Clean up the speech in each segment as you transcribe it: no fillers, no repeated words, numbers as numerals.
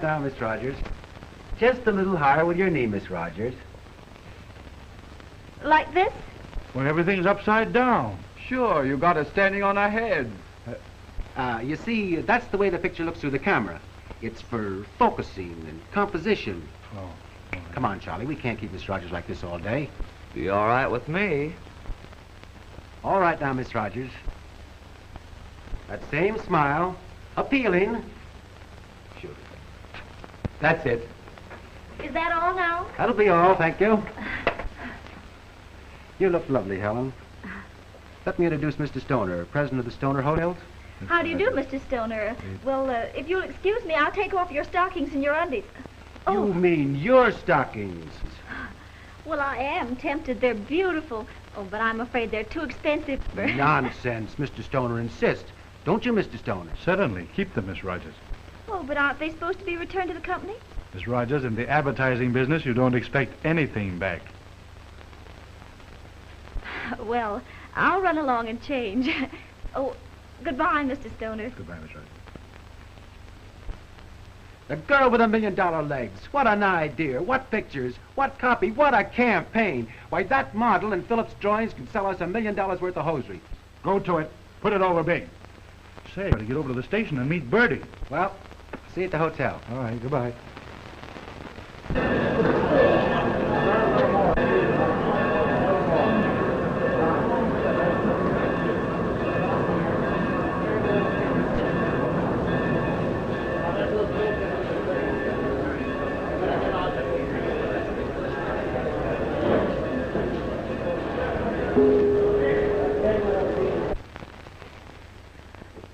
right now, Miss Rogers. Just a little higher with your knee, Miss Rogers. Like this? Well, everything's upside down. Sure, you got us standing on our heads. You see, that's the way the picture looks through the camera. It's for focusing and composition. Oh. Come on, Charlie. We can't keep Miss Rogers like this all day. Be all right with me. All right now, Miss Rogers. That same smile. Appealing. Sure. That's it. Is that all now? That'll be all, thank you. You look lovely, Helen. Let me introduce Mr. Stoner, president of the Stoner Hotels. How do you do, Mr. Stoner? Well, if you'll excuse me, I'll take off your stockings and your undies. You mean your stockings? Well, I am tempted. They're beautiful. Oh, but I'm afraid they're too expensive. Nonsense. Mr. Stoner insists. Don't you, Mr. Stoner? Certainly. Keep them, Miss Rogers. Oh, but aren't they supposed to be returned to the company? Miss Rogers, in the advertising business, you don't expect anything back. Well, I'll run along and change. Oh, goodbye, Mr. Stoner. Goodbye, Miss Rogers. The girl with $1 million legs. What an idea. What pictures. What copy. What a campaign. Why, that model in Phillips Drawings can sell us $1 million worth of hosiery. Go to it. Put it over big. Say, I gotta get over to the station and meet Bertie. Well, see you at the hotel. All right, goodbye.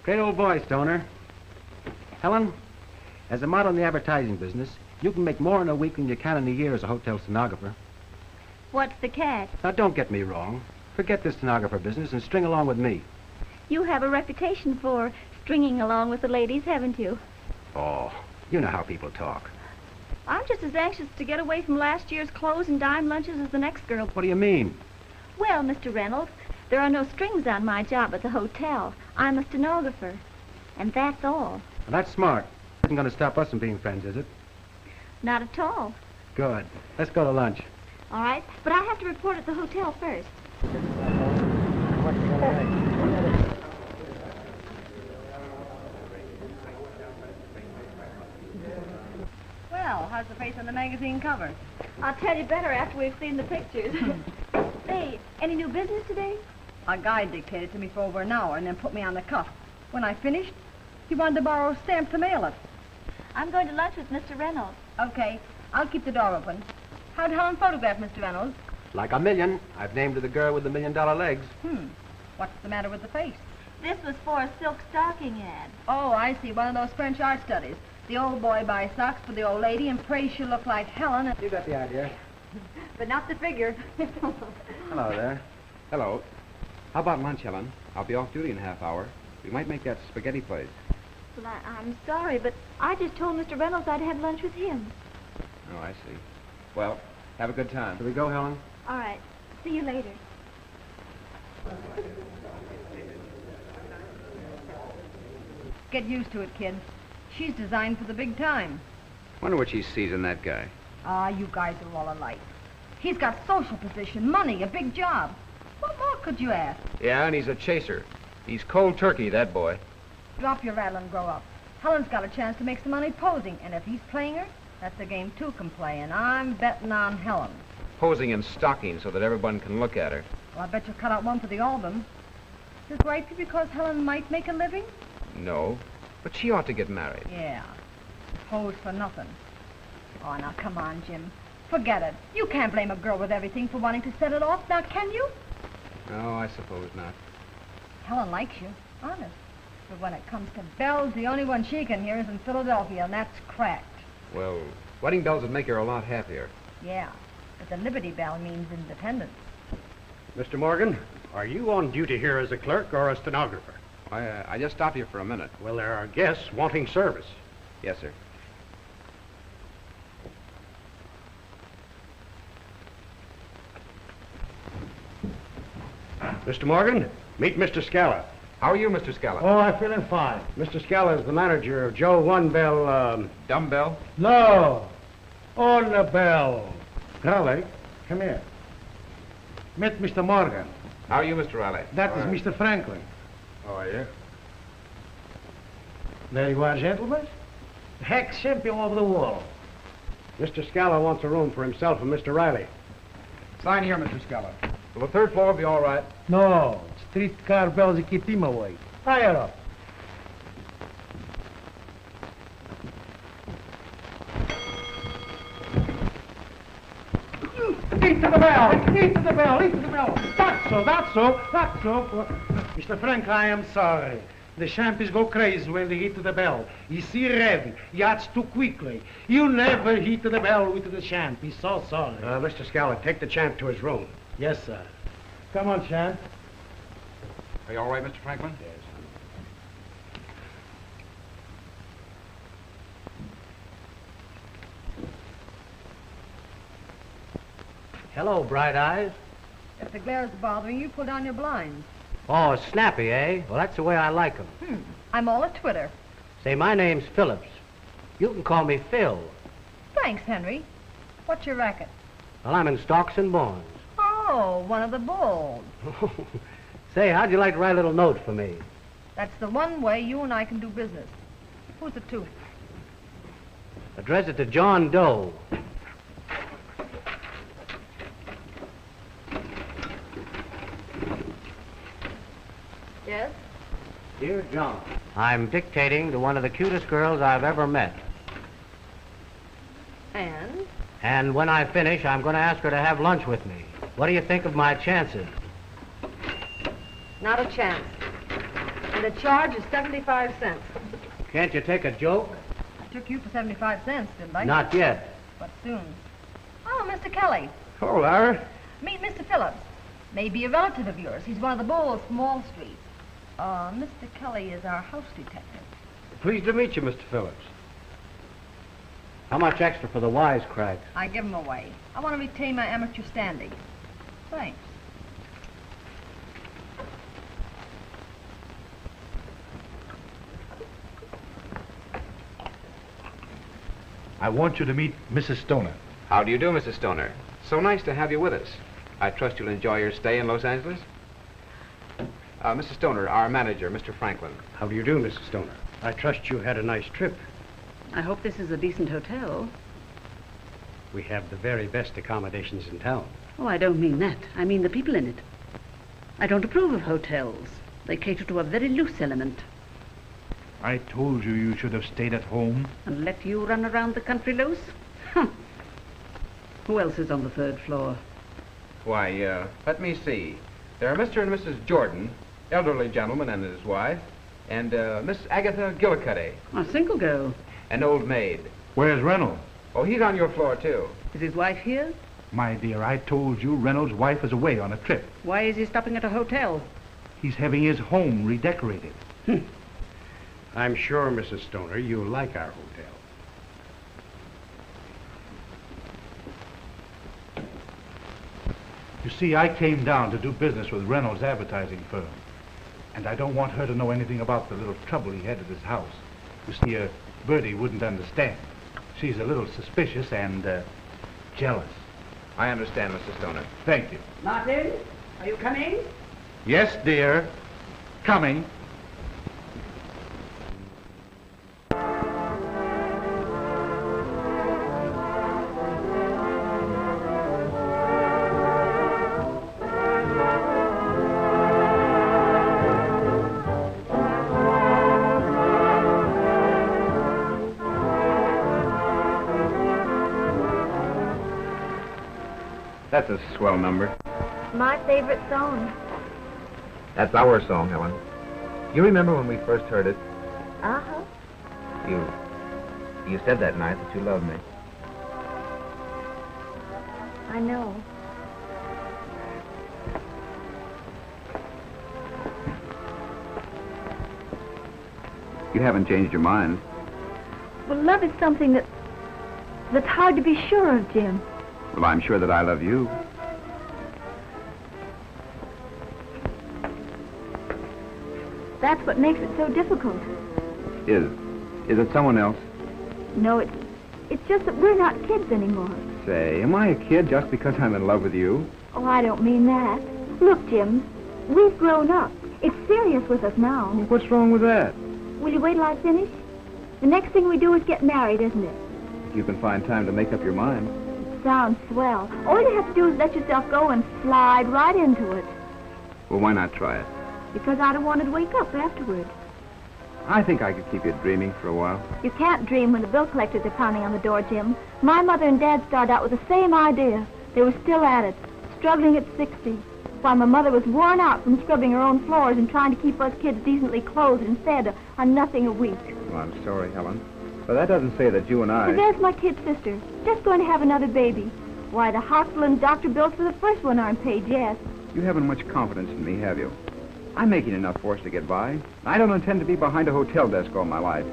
Great old boy, Stoner. Helen, as a model in the advertising business, you can make more in a week than you can in a year as a hotel stenographer. What's the catch? Now, don't get me wrong. Forget this stenographer business and string along with me. You have a reputation for stringing along with the ladies, haven't you? Oh, you know how people talk. I'm just as anxious to get away from last year's clothes and dime lunches as the next girl. What do you mean? Well, Mr. Reynolds, there are no strings on my job at the hotel. I'm a stenographer. And that's all. Well, that's smart. Isn't going to stop us from being friends, is it? Not at all. Good. Let's go to lunch. All right, but I have to report at the hotel first. Well, how's the face on the magazine cover? I'll tell you better after we've seen the pictures. Say, any new business today? A guy dictated to me for over an hour and then put me on the cuff. When I finished, he wanted to borrow a stamp to mail it. I'm going to lunch with Mr. Reynolds. Okay, I'll keep the door open. How'd Helen photograph, Mr. Reynolds? Like $1 million. I've named her the girl with the $1 million legs. What's the matter with the face? This was for a silk stocking ad. Oh, I see, one of those French art studies. The old boy buys socks for the old lady and prays she'll look like Helen. You got the idea. But not the figure. Hello there. Hello. How about lunch, Helen? I'll be off duty in a half hour. We might make that spaghetti place. Well, I'm sorry, but I just told Mr. Reynolds I'd have lunch with him. Oh, I see. Well, have a good time. Here we go, Helen. All right. See you later. Get used to it, kid. She's designed for the big time. Wonder what she sees in that guy. Ah, you guys are all alike. He's got social position, money, a big job. What more could you ask? Yeah, and he's a chaser. He's cold turkey, that boy. Drop your rattle and grow up. Helen's got a chance to make some money posing, and if he's playing her, that's a game two can play, and I'm betting on Helen. Posing in stockings so that everyone can look at her. Well, I bet you'll cut out one for the album. Does it right because Helen might make a living? No, but she ought to get married. Yeah. Pose for nothing. Oh, now, come on, Jim. Forget it. You can't blame a girl with everything for wanting to set it off, now can you? No, I suppose not. Helen likes you, honest. But when it comes to bells, the only one she can hear is in Philadelphia, and that's cracked. Well, wedding bells would make her a lot happier. Yeah, but the Liberty Bell means independence. Mr. Morgan, are you on duty here as a clerk or a stenographer? I just stopped here for a minute. Well, there are guests wanting service. Yes, sir. Mr. Morgan, meet Mr. Scala. How are you, Mr. Scala? Oh, I'm feeling fine. Mr. Scala is the manager of Joe One Bell, Dumbbell? No. On the bell. Raleigh, come here. Meet Mr. Morgan. How are you, Mr. Riley? That is Mr. Franklin. How are you? There you are, gentlemen. Heck champion of the world. Mr. Scala wants a room for himself and Mr. Riley. Sign here, Mr. Scala. Will the third floor be all right? No. Streetcar bells keep him away. Fire up. Eat to the bell! Eat to the bell! Eat to the bell! That's so, that's so, that's so. Mr. Frank, I am sorry. The champions go crazy when they hit the bell. You see red, he acts too quickly. You never hit the bell with the champ. He's so sorry. Mr. Scala, take the champ to his room. Yes, sir. Come on, champ. Are you all right, Mr. Franklin? Yes. Hello, Bright Eyes. If the glare's bothering you, pull down your blinds. Oh, snappy, eh? Well, that's the way I like 'em. I'm all a Twitter. Say, my name's Phillips. You can call me Phil. Thanks, Henry. What's your racket? Well, I'm in stocks and bonds. Oh, one of the bulls. Say, how'd you like to write a little note for me? That's the one way you and I can do business. Who's it to? Address it to John Doe. Yes? Dear John, I'm dictating to one of the cutest girls I've ever met. And? And when I finish, I'm going to ask her to have lunch with me. What do you think of my chances? Not a chance. And the charge is 75 cents. Can't you take a joke? I took you for 75 cents, didn't I? Not yet. But soon. Oh, Mr. Kelly. Hello, Lara. Meet Mr. Phillips. Maybe a relative of yours. He's one of the bulls from Wall Street. Mr. Kelly is our house detective. Pleased to meet you, Mr. Phillips. How much extra for the wisecracks? I give him away. I want to retain my amateur standing. Thanks. I want you to meet Mrs. Stoner. How do you do, Mrs. Stoner? So nice to have you with us. I trust you'll enjoy your stay in Los Angeles. Mrs. Stoner, our manager, Mr. Franklin. How do you do, Mrs. Stoner? I trust you had a nice trip. I hope this is a decent hotel. We have the very best accommodations in town. Oh, I don't mean that. I mean the people in it. I don't approve of hotels. They cater to a very loose element. I told you should have stayed at home. And let you run around the country loose? Huh. Who else is on the third floor? Why, let me see. There are Mr. and Mrs. Jordan, elderly gentleman and his wife, and Miss Agatha Gillicuddy, A single girl. an old maid. Where's Reynolds? Oh, he's on your floor, too. Is his wife here? My dear, I told you Reynolds' wife is away on a trip. Why is he stopping at a hotel? He's having his home redecorated. I'm sure, Mrs. Stoner, you'll like our hotel. You see, I came down to do business with Reynolds' advertising firm. And I don't want her to know anything about the little trouble he had at his house. You see, Bertie wouldn't understand. She's a little suspicious and, jealous. I understand, Mr. Stoner. Thank you. Martin, are you coming? Yes, dear. Coming. That's a swell number. My favorite song. That's our song, Helen. You remember when we first heard it? Uh-huh. You said that night that you loved me. I know. You haven't changed your mind. Well, love is something that's hard to be sure of, Jim. Well, I'm sure that I love you. That's what makes it so difficult. Is it someone else? No, it's just that we're not kids anymore. Say, am I a kid just because I'm in love with you? Oh, I don't mean that. Look, Jim, we've grown up. It's serious with us now. What's wrong with that? Will you wait till I finish? The next thing we do is get married, isn't it? You can find time to make up your mind. Sounds swell. All you have to do is let yourself go and slide right into it. Well, why not try it? Because I don't want to wake up afterward. I think I could keep you dreaming for a while. You can't dream when the bill collectors are pounding on the door, Jim. My mother and Dad started out with the same idea. They were still at it, struggling at 60. While my mother was worn out from scrubbing her own floors and trying to keep us kids decently clothed and fed on nothing a week. Well, I'm sorry, Helen. But that doesn't say that you and I... But there's my kid sister, just going to have another baby. Why, the hospital and doctor bills for the first one aren't paid yet. You haven't much confidence in me, have you? I'm making enough for us to get by. I don't intend to be behind a hotel desk all my life.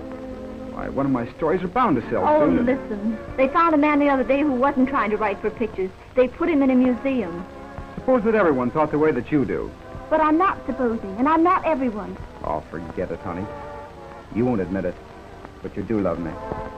Why, one of my stories are bound to sell Oh, soon. listen. They found a man the other day who wasn't trying to write for pictures. They put him in a museum. Suppose that everyone thought the way that you do. But I'm not supposing, and I'm not everyone. Oh, forget it, honey. You won't admit it, but you do love me.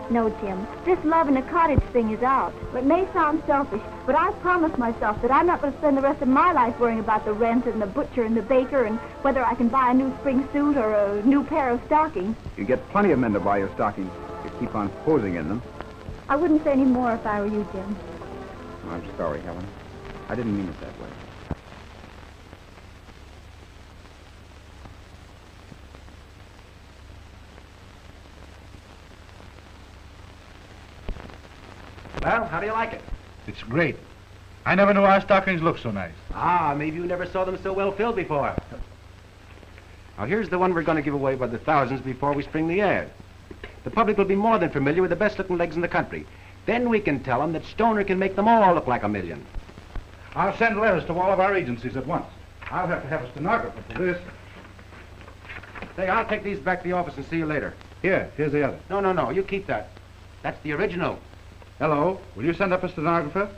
No, Jim. This love in a cottage thing is out. It may sound selfish, but I've promised myself that I'm not going to spend the rest of my life worrying about the rent and the butcher and the baker and whether I can buy a new spring suit or a new pair of stockings. You get plenty of men to buy your stockings. You keep on posing in them. I wouldn't say any more if I were you, Jim. I'm sorry, Helen. I didn't mean it that way. Well, how do you like it? It's great. I never knew our stockings looked so nice. Ah, maybe you never saw them so well filled before. Now, here's the one we're going to give away by the thousands before we spring the ad. The public will be more than familiar with the best-looking legs in the country. Then we can tell them that Stoner can make them all look like a million. I'll send letters to all of our agencies at once. I'll have to have a stenographer for this. Say, I'll take these back to the office and see you later. Here's the other. No, you keep that. That's the original. Hello, will you send up a stenographer?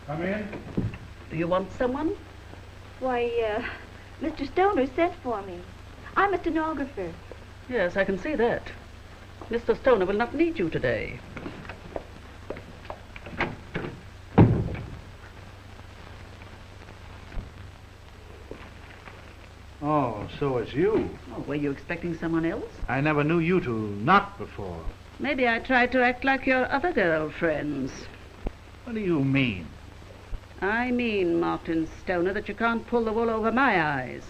Come in. Do you want someone? Why, Mr. Stoner sent for me. I'm a stenographer. Yes, I can see that. Mr. Stoner will not need you today. Oh, so it's you. Oh, were you expecting someone else? I never knew you to knock before. Maybe I tried to act like your other girlfriends. What do you mean? I mean, Martin Stoner, that you can't pull the wool over my eyes.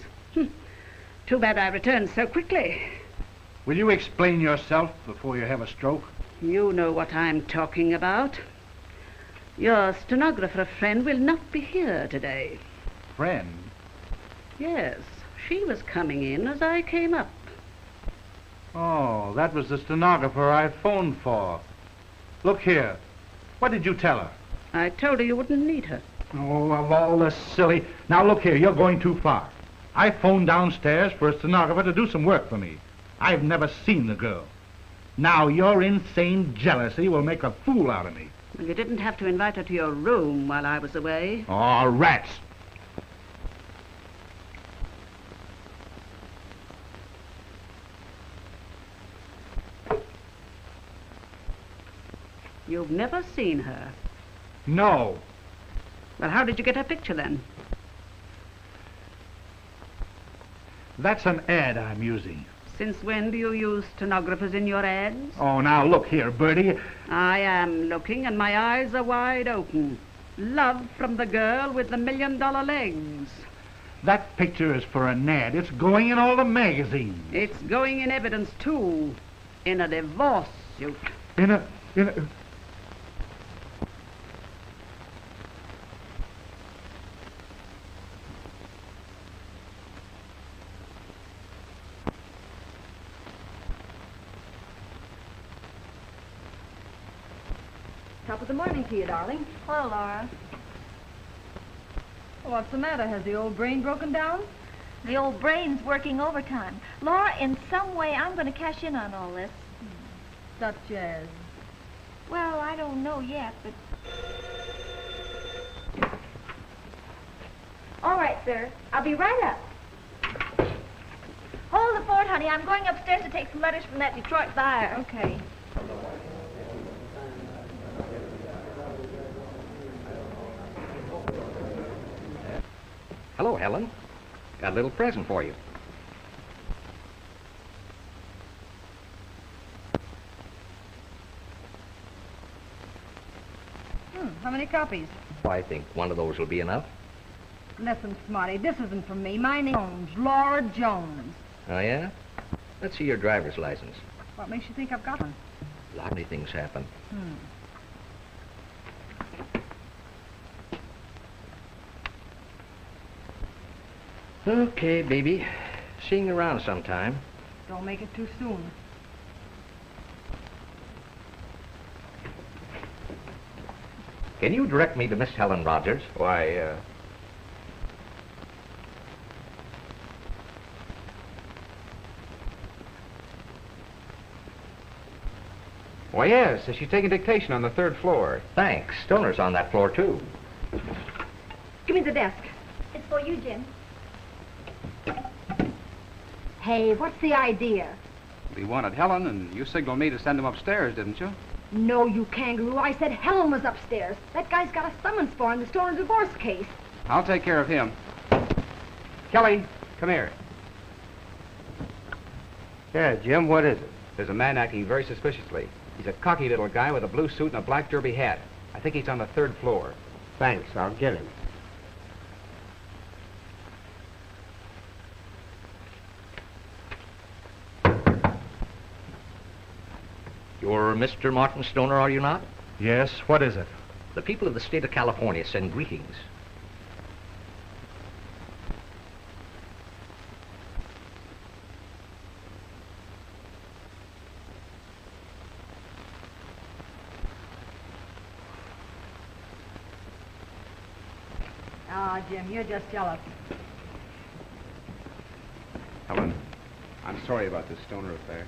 Too bad I returned so quickly. Will you explain yourself before you have a stroke? You know what I'm talking about. Your stenographer friend will not be here today. Friend? Yes, she was coming in as I came up. Oh, that was the stenographer I phoned for. Look here. What did you tell her? I told her you wouldn't need her. Oh, of all the silly... Now, look here, you're going too far. I phoned downstairs for a stenographer to do some work for me. I've never seen the girl. Now, your insane jealousy will make a fool out of me. Well, you didn't have to invite her to your room while I was away. Oh, rats. You've never seen her. No. Well, how did you get her picture then? That's an ad I'm using. Since when do you use stenographers in your ads? Oh, now look here, Bertie. I am looking and my eyes are wide open. Love from the girl with the $1 million legs. That picture is for an ad. It's going in all the magazines. It's going in evidence, too. In a divorce suit. In a... Top of the morning to you, darling. Hello, Laura. What's the matter? Has the old brain broken down? The old brain's working overtime. Laura, in some way, I'm going to cash in on all this. Such as... Well, I don't know yet, but... All right, sir. I'll be right up. Hold the fort, honey. I'm going upstairs to take some letters from that Detroit buyer. Okay. Hello, Helen. Got a little present for you. How many copies? I think one of those will be enough. Listen, Smarty, this isn't from me. My name's Jones, Laura Jones. Oh, yeah? Let's see your driver's license. What makes you think I've got one? A lot of things happen. Okay, baby. Seeing you around sometime. Don't make it too soon. Can you direct me to Miss Helen Rogers? Why, Why, yes. She's taking dictation on the 3rd floor. Thanks. Stoner's on that floor, too. Give me the desk. It's for you, Jim. Hey, what's the idea? We wanted Helen, and you signaled me to send him upstairs, didn't you? No, you kangaroo. I said Helen was upstairs. That guy's got a summons for in the Stoner divorce case. I'll take care of him. Kelly, come here. Yeah, Jim, what is it? There's a man acting very suspiciously. He's a cocky little guy with a blue suit and a black derby hat. I think he's on the 3rd floor. Thanks, I'll get him. You're Mr. Martin Stoner, are you not? Yes, what is it? The people of the state of California send greetings. Ah, Jim, you're just jealous. Helen, I'm sorry about this Stoner affair.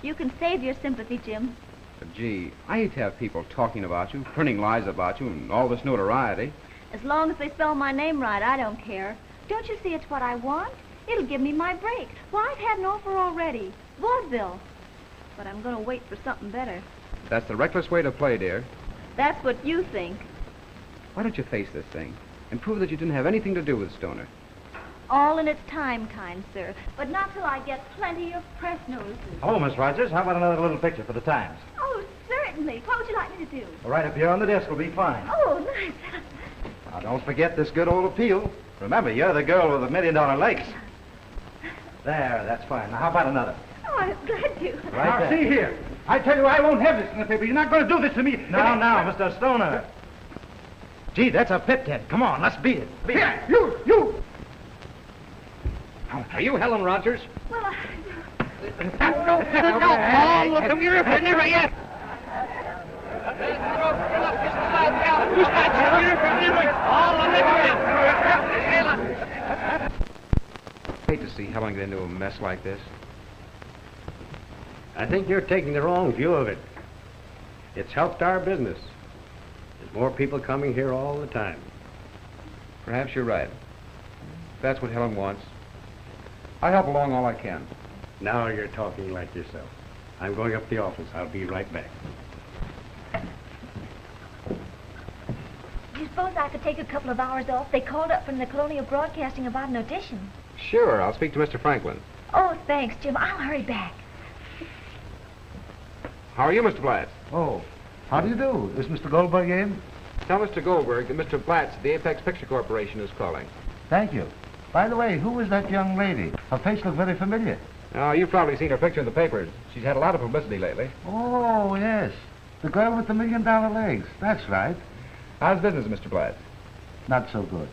You can save your sympathy, Jim. But gee, I hate to have people talking about you, printing lies about you, and all this notoriety. As long as they spell my name right, I don't care. Don't you see it's what I want? It'll give me my break. Why, I've had an offer already. Vaudeville. But I'm going to wait for something better. That's the reckless way to play, dear. That's what you think. Why don't you face this thing and prove that you didn't have anything to do with Stoner? All in its time, kind sir. But not till I get plenty of press notices. Hello, Miss Rogers. How about another little picture for the Times? Oh, certainly. What would you like me to do? Right up here on the desk will be fine. Oh, nice. Now, don't forget this good old appeal. Remember, you're the girl with the $1 million legs. There, that's fine. Now, how about another? Oh, I'm glad to. Right Now, there. see here. I tell you, I won't have this in the paper. You're not going to do this to me. Now, Mr. Stoner. Gee, that's a pip tent. Come on, let's beat it. Here, you. Are you Helen Rogers? Well, I... Oh, look, come here, never yet. I hate to see Helen get into a mess like this. I think you're taking the wrong view of it. It's helped our business. There's more people coming here all the time. Perhaps you're right. If that's what Helen wants, I'll help along all I can. Now you're talking like yourself. I'm going up to the office. I'll be right back. Do you suppose I could take a couple of hours off? They called up from the Colonial Broadcasting about an audition. Sure, I'll speak to Mr. Franklin. Oh, thanks, Jim. I'll hurry back. How are you, Mr. Blatz? Oh, how do you do? Is Mr. Goldberg in? Tell Mr. Goldberg that Mr. Blatz, the Apex Picture Corporation, is calling. Thank you. By the way, who was that young lady? Her face looked very familiar. Oh, you've probably seen her picture in the papers. She's had a lot of publicity lately. Oh, yes. The girl with the $1 million legs. That's right. How's business, Mr. Blatz? Not so good.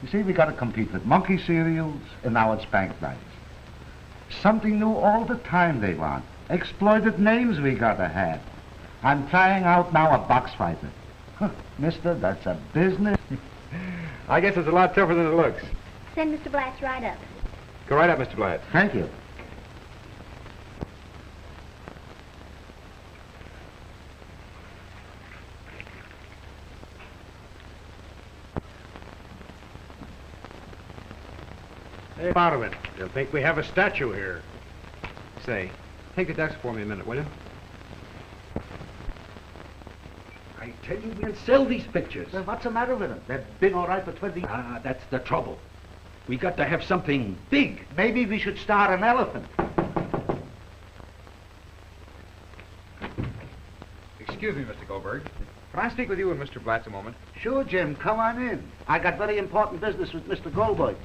You see, we got to compete with monkey cereals, and now it's bank nights. Something new all the time they want. Exploited names we got to have. I'm trying out now a box fighter. Huh, mister, that's a business. I guess it's a lot tougher than it looks. Send Mr. Blatz right up. Go right up, Mr. Blatz. Thank you. Hey, out of it. They'll think we have a statue here. Say, take the desk for me a minute, will you? I tell you, we can sell these pictures. Well, what's the matter with them? They've been all right for 20 years. Ah, that's the trouble. We got to have something big. Maybe we should start an elephant. Excuse me, Mr. Goldberg. Can I speak with you and Mr. Blatz a moment? Sure, Jim, come on in. I got very important business with Mr. Goldberg.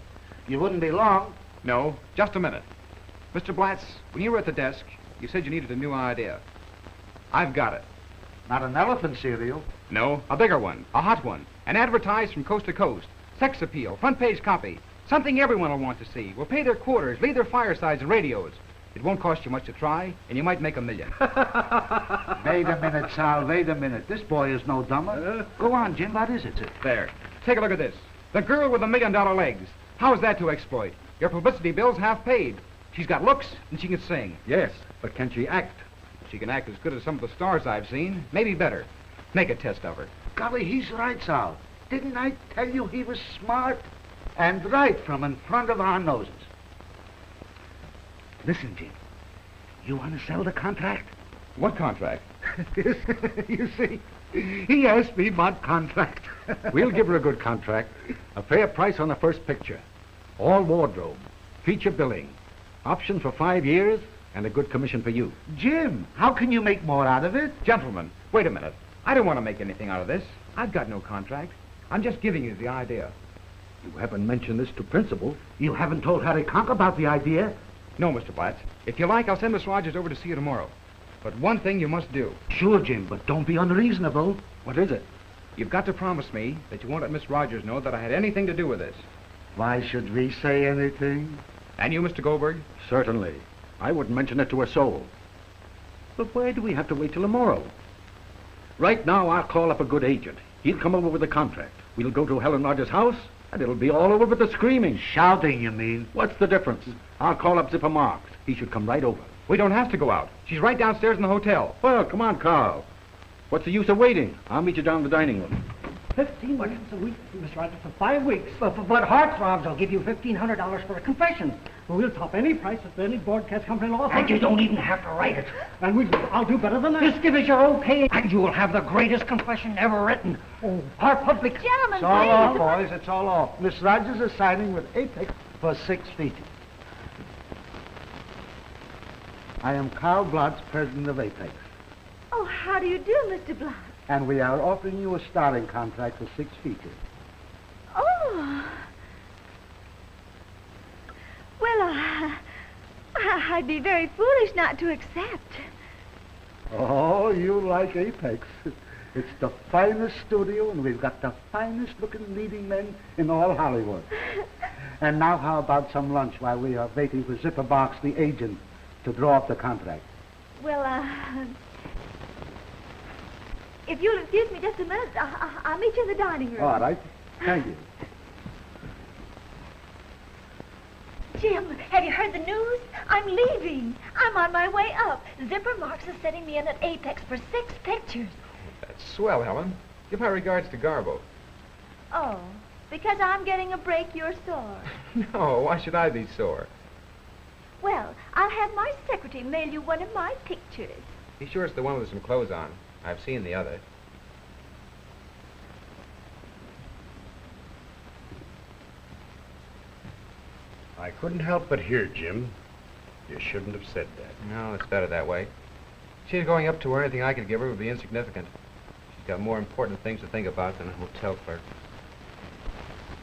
You wouldn't be long. No, just a minute. Mr. Blatz, when you were at the desk, you said you needed a new idea. I've got it. Not an elephant cereal. No, a bigger one, a hot one, and advertised from coast to coast. Sex appeal, front page copy, something everyone will want to see. Will pay their quarters, leave their firesides and radios. It won't cost you much to try, and you might make $1 million. Wait a minute, Sal, wait a minute. This boy is no dumber. Go on, Jim, what is it? There. Take a look at this. The girl with the $1 million legs. How's that to exploit? Your publicity bill's half paid. She's got looks, and she can sing. Yes, but can she act? She can act as good as some of the stars I've seen, maybe better. Make a test of her. Golly, he's right, Sal. Didn't I tell you he was smart? And right from in front of our noses. Listen, Jim. You want to sell the contract? What contract? You see, he asked me what contract. We'll give her a good contract. A fair price on the first picture. All wardrobe. Feature billing. Options for 5 years, and a good commission for you. Jim, how can you make more out of it? Gentlemen, wait a minute. I don't want to make anything out of this. I've got no contract. I'm just giving you the idea. You haven't mentioned this to principal. You haven't told Harry Conk about the idea? No, Mr. Blatz. If you like, I'll send Miss Rogers over to see you tomorrow. But one thing you must do. Sure, Jim, but don't be unreasonable. What is it? You've got to promise me that you won't let Miss Rogers know that I had anything to do with this. Why should we say anything? And you, Mr. Goldberg? Certainly. I wouldn't mention it to a soul. But why do we have to wait till tomorrow? Right now, I'll call up a good agent. He'll come over with the contract. We'll go to Helen Rogers' house, and it'll be all over with the screaming. Shouting, you mean? What's the difference? I'll call up Zipper Marks. He should come right over. We don't have to go out. She's right downstairs in the hotel. Well, come on, Carl. What's the use of waiting? I'll meet you down in the dining room. 15 minutes a week, Miss Rogers, for 5 weeks. But heartthrobs, I'll give you $1,500 for a confession. We'll top any price at any broadcast company law. And you don't even have to write it. And I'll do better than that. Just give us your okay, and you will have the greatest confession ever written. Oh, our public... Gentlemen, it's all off, boys. It's all off. Miss Rogers is signing with Apex for 6 feet. I am Carl Blatz, president of Apex. Oh, how do you do, Mr. Blatz? And we are offering you a starting contract for 6 features. Oh. Well, I'd be very foolish not to accept. Oh, you like Apex. It's the finest studio, and we've got the finest-looking leading men in all Hollywood. And now how about some lunch while we are waiting for Zipper Marks, the agent, to draw up the contract? Well, if you'll excuse me just a minute, I'll meet you in the dining room. All right. Thank you. Jim, have you heard the news? I'm leaving. I'm on my way up. Zipper Marks is setting me in at Apex for 6 pictures. That's swell, Helen. Give my regards to Garbo. Oh, because I'm getting a break, you're sore. No, why should I be sore? Well, I'll have my secretary mail you one of my pictures. Be sure it's the one with some clothes on. I've seen the other. I couldn't help but hear, Jim. You shouldn't have said that. No, it's better that way. If she's going up to her, anything I could give her would be insignificant. She's got more important things to think about than a hotel clerk.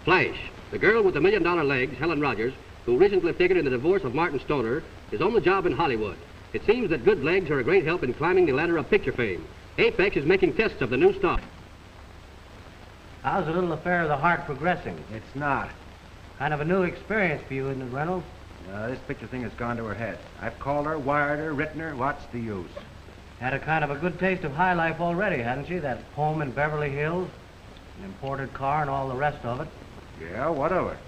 Flash, the girl with the $1 million legs, Helen Rogers, who recently figured in the divorce of Martin Stoner, is on the job in Hollywood. It seems that good legs are a great help in climbing the ladder of picture fame. Apex is making tests of the new star. How's the little affair of the heart progressing? It's not. Kind of a new experience for you, isn't it, Reynolds? This picture thing has gone to her head. I've called her, wired her, written her. What's the use? Had a kind of a good taste of high life already, hadn't she? That home in Beverly Hills, an imported car and all the rest of it. Yeah, what of it?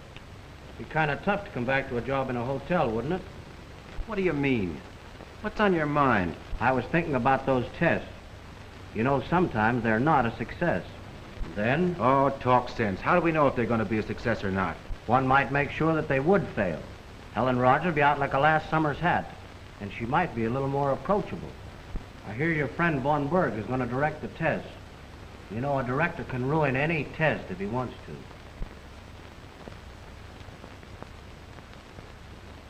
Be kind of tough to come back to a job in a hotel, wouldn't it? What do you mean? What's on your mind? I was thinking about those tests. You know, sometimes they're not a success. Then? Oh, talk sense. How do we know if they're going to be a success or not? One might make sure that they would fail. Helen Rogers would be out like a last summer's hat, and she might be a little more approachable. I hear your friend Von Berg is going to direct the test. You know, a director can ruin any test if he wants to.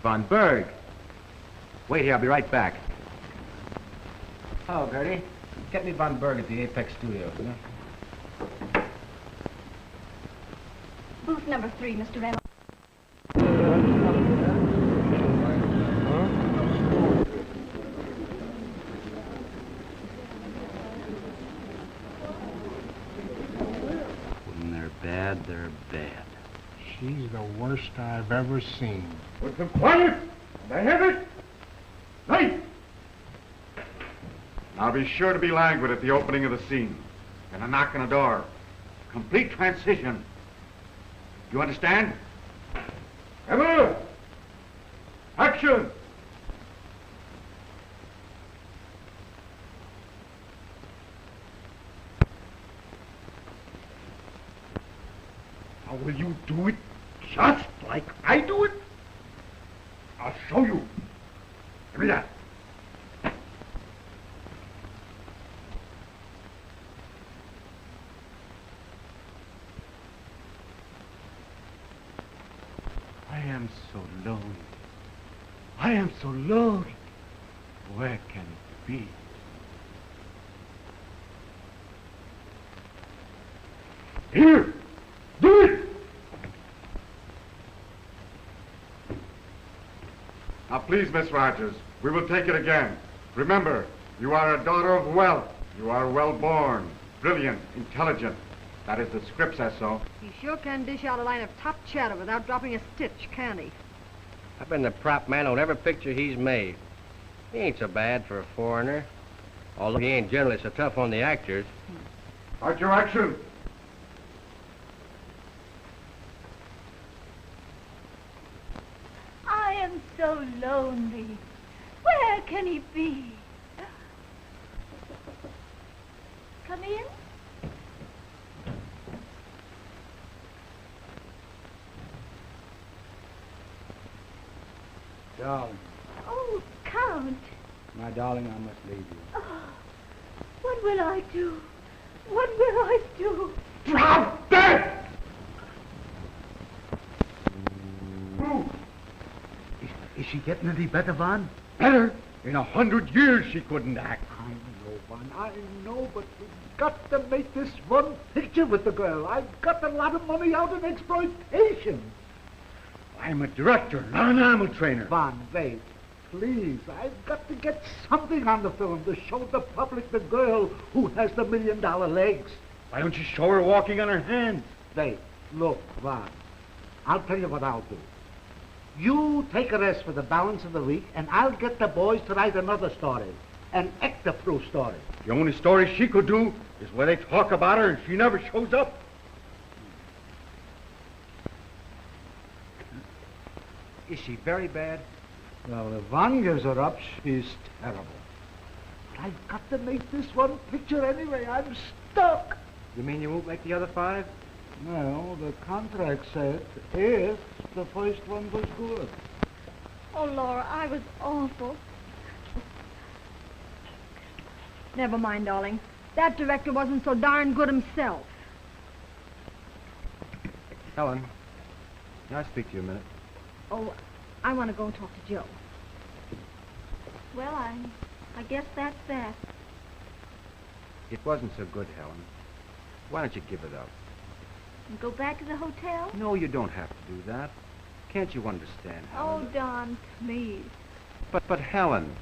Von Berg. Wait here, I'll be right back. Oh, Gertie, get me Von Berg at the Apex Studios, will you? Booth number 3, Mr. Reynolds. When they're bad, they're bad. She's the worst I've ever seen. With some quiet! And I have it! Right! Now be sure to be languid at the opening of the scene. And a knock on the door. Complete transition. You understand? Emma! Action! How will you do it? Just like I do it? I'll show you. Give me that. I am so lonely. I am so lonely. Where can it be? Here! Do it! Now please, Miss Rogers, we will take it again. Remember, you are a daughter of wealth. You are well born, brilliant, intelligent. That is, the script says so. He sure can dish out a line of top chatter without dropping a stitch, can he? I've been the prop man on every picture he's made. He ain't so bad for a foreigner. Although he ain't generally so tough on the actors. Start your action. I am so lonely. Where can he be? Come in. Darling. Oh, Count. My darling, I must leave you. Oh, what will I do? What will I do? Drop dead! Move! Is she getting any better, Von? Better? In 100 years she couldn't act. I know, Von, I know, but we've got to make this one picture with the girl. I've got a lot of money out in exploitation. I'm a director, not an animal trainer. Von, wait. Please, I've got to get something on the film to show the public the girl who has the $1 million legs. Why don't you show her walking on her hands? Wait, look, Von, I'll tell you what I'll do. You take a rest for the balance of the week, and I'll get the boys to write another story, an actor-proof story. The only story she could do is where they talk about her and she never shows up. Is she very bad? Well, if Von gives her up, she's terrible. But I've got to make this one picture anyway. I'm stuck. You mean you won't make the other 5? No, the contract said if the first one was good. Oh, Laura, I was awful. Never mind, darling. That director wasn't so darn good himself. Helen, can I speak to you a minute? Oh, I want to go talk to Joe. Well, I guess that's that. It wasn't so good, Helen. Why don't you give it up? And go back to the hotel? No, you don't have to do that. Can't you understand, Helen? Oh, Don, please. But Helen...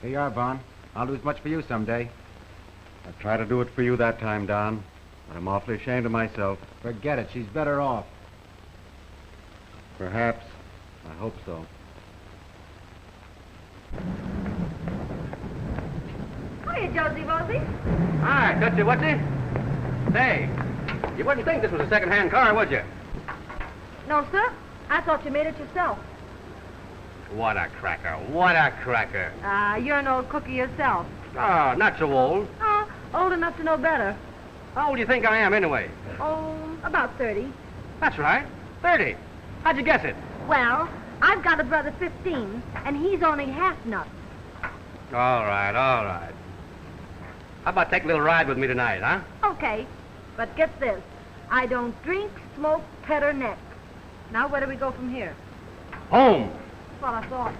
Here you are, Vaughn. I'll do as much for you someday. I tried to do it for you that time, Don. But I'm awfully ashamed of myself. Forget it. She's better off. Perhaps. I hope so. Hiya, Josie Rosie. Hi, Tootsie Wootsie. Say, you wouldn't think this was a second-hand car, would you? No, sir. I thought you made it yourself. What a cracker. What a cracker. You're an old cookie yourself. Oh, not so old. Oh, old enough to know better. How old do you think I am, anyway? Oh, about 30. That's right. 30. How'd you guess it? Well, I've got a brother 15, and he's only half nuts. All right, all right. How about take a little ride with me tonight, huh? Okay, but get this. I don't drink, smoke, pet, or neck. Now, where do we go from here? Home. That's what I thought.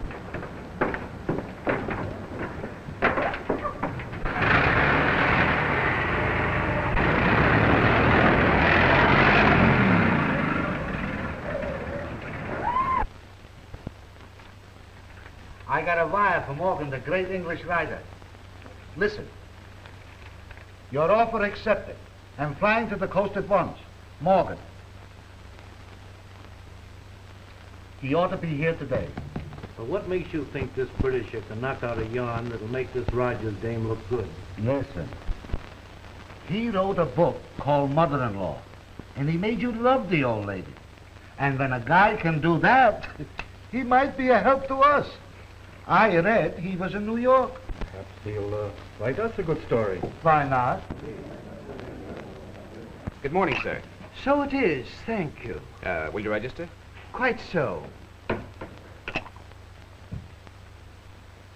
I got a wire from Morgan, the great English writer. Listen. Your offer accepted. I'm flying to the coast at once. Morgan. He ought to be here today. But what makes you think this Britisher can knock out a yarn that'll make this Rogers dame look good? Listen. He wrote a book called Mother-in-Law, and he made you love the old lady. And when a guy can do that, he might be a help to us. I read he was in New York. Perhaps he'll write us a good story. Why not? Good morning, sir. So it is, thank you. Will you register? Quite so. Now,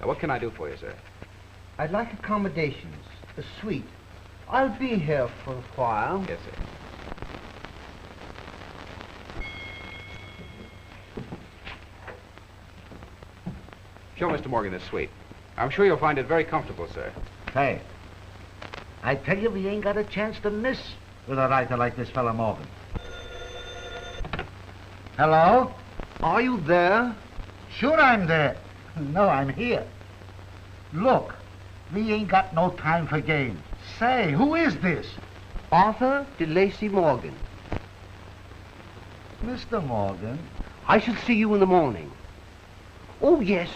what can I do for you, sir? I'd like accommodations, a suite. I'll be here for a while. Yes, sir. Show Mr. Morgan this suite. I'm sure you'll find it very comfortable, sir. Hey, I tell you, we ain't got a chance to miss with a writer like this fella Morgan. Hello? Are you there? Sure I'm there. No, I'm here. Look, we ain't got no time for games. Say, who is this? Arthur de Lacy Morgan. Mr. Morgan? I shall see you in the morning. Oh, yes.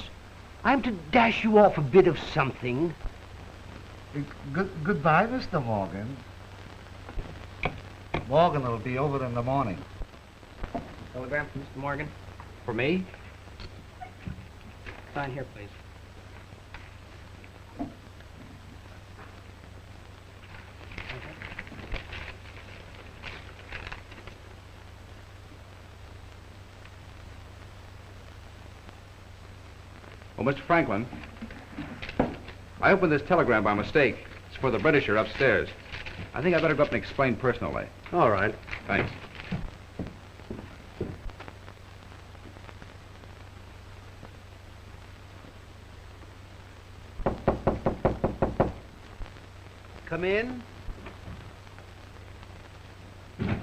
I'm to dash you off a bit of something. Goodbye, Mr. Morgan. Morgan will be over in the morning. Telegram from Mr. Morgan. For me? Sign here, please. Well, Mr. Franklin, I opened this telegram by mistake. It's for the Britisher upstairs. I think I better go up and explain personally. All right. Thanks. Come in. Mr.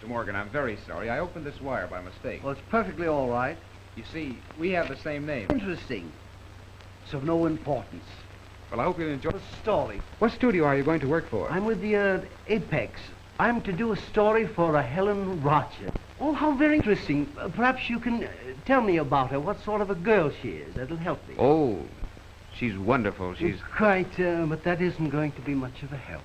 Morgan, I'm very sorry. I opened this wire by mistake. Well, it's perfectly all right. You see, we have the same name. Interesting. It's of no importance. Well, I hope you enjoy A story. What studio are you going to work for? I'm with the Apex. I'm to do a story for a Helen Rogers. Oh, how very interesting. Perhaps you can tell me about her, what sort of a girl she is. That'll help me. Oh, she's wonderful. She's... Quite, but that isn't going to be much of a help.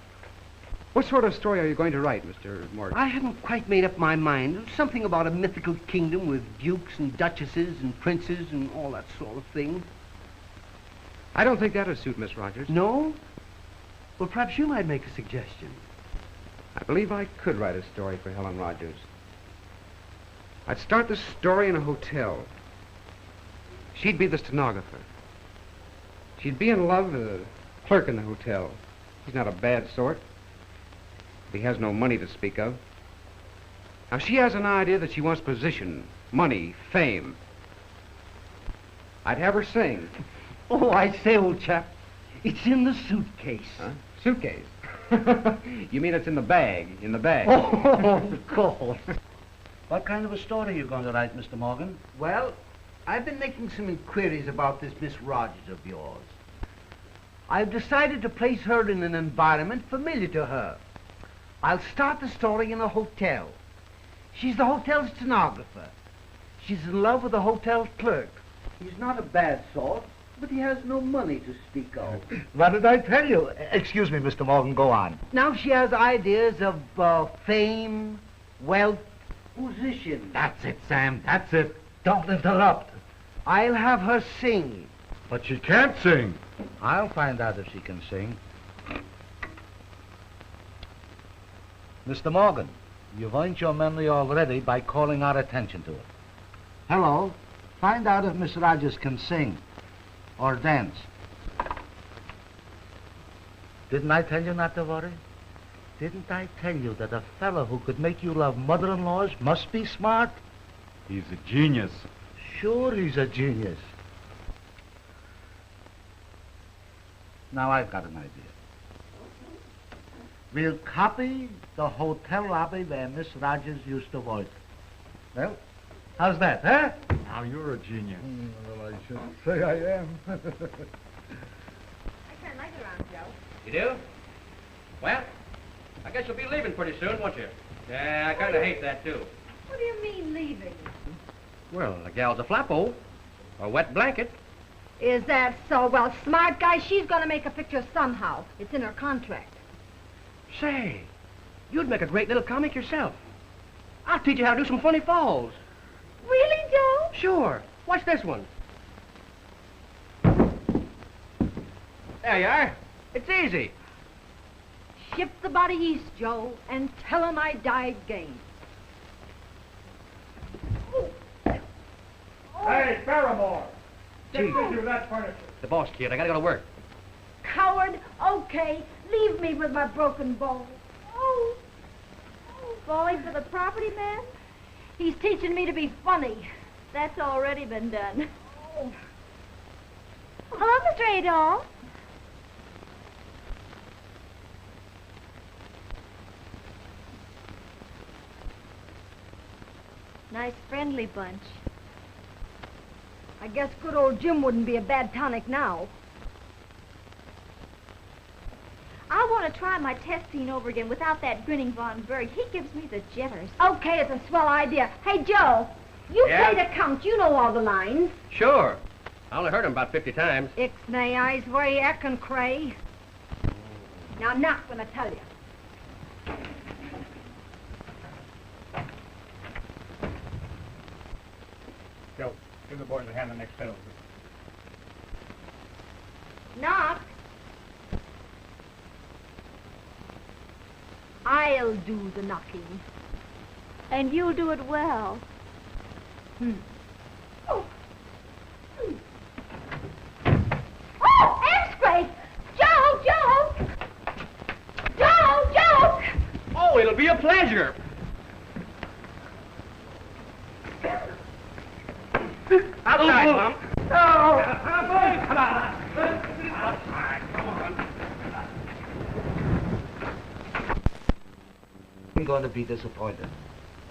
What sort of story are you going to write, Mr. Morgan? I haven't quite made up my mind. Something about a mythical kingdom with dukes and duchesses and princes and all that sort of thing. I don't think that'll suit Miss Rogers. No? Well, perhaps you might make a suggestion. I believe I could write a story for Helen Rogers. I'd start the story in a hotel. She'd be the stenographer. She'd be in love with a clerk in the hotel. He's not a bad sort. He has no money to speak of. Now, she has an idea that she wants position, money, fame. I'd have her sing. Oh, I say, old chap, it's in the suitcase. Huh? Suitcase? You mean it's in the bag, in the bag? Oh, of course. What kind of a story are you going to write, Mr. Morgan? Well, I've been making some inquiries about this Miss Rogers of yours. I've decided to place her in an environment familiar to her. I'll start the story in a hotel. She's the hotel stenographer. She's in love with the hotel clerk. He's not a bad sort, but he has no money to speak of. What did I tell you? Excuse me, Mr. Morgan, go on. Now she has ideas of fame, wealth, Position. That's it, Sam. That's it. Don't interrupt. I'll have her sing. But she can't sing. I'll find out if she can sing. Mr. Morgan, you've earned your memory already by calling our attention to it. Hello. Find out if Miss Rogers can sing or dance. Didn't I tell you not to worry? Didn't I tell you that a fellow who could make you love mother-in-laws must be smart? He's a genius. Sure, he's a genius. Now I've got an idea. We'll copy the hotel lobby where Miss Rogers used to work. Well, how's that, huh? Now you're a genius. Well, I shouldn't say I am. I kind of like it around, Joe. You do? Well, I guess you'll be leaving pretty soon, won't you? Yeah, I kind of hate that, too. What do you mean, leaving? Well, the gal's a flappo. A wet blanket. Is that so? Well, smart guy, she's going to make a picture somehow. It's in her contract. Say, you'd make a great little comic yourself. I'll teach you how to do some funny falls. Really, Joe? Sure. Watch this one. There you are. It's easy. Ship the body east, Joe, and tell him I died game. Hey, Barrymore! Get Gee. busy with that furniture. The boss, kid. I gotta go to work. Coward, okay. Leave me with my broken bones. Oh. Falling for the property man? He's teaching me to be funny. That's already been done. Oh. Hello, Mr. Adolph. Nice friendly bunch. I guess good old Jim wouldn't be a bad tonic now. I want to try my test scene over again without that grinning Von Berg. He gives me the jitters. Okay, it's a swell idea. Hey, Joe, you Yeah? play the count. You know all the lines. Sure. I only heard him about 50 times. Ixnay eyes way ekin cray. Now, knock when I tell you. Joe, give the boys a hand the next fiddle. Knock. I'll do the knocking. And you'll do it well. Oh, X-ray! Joe! Joe! Oh, it'll be a pleasure. Outside, Mom. I'm going to be disappointed.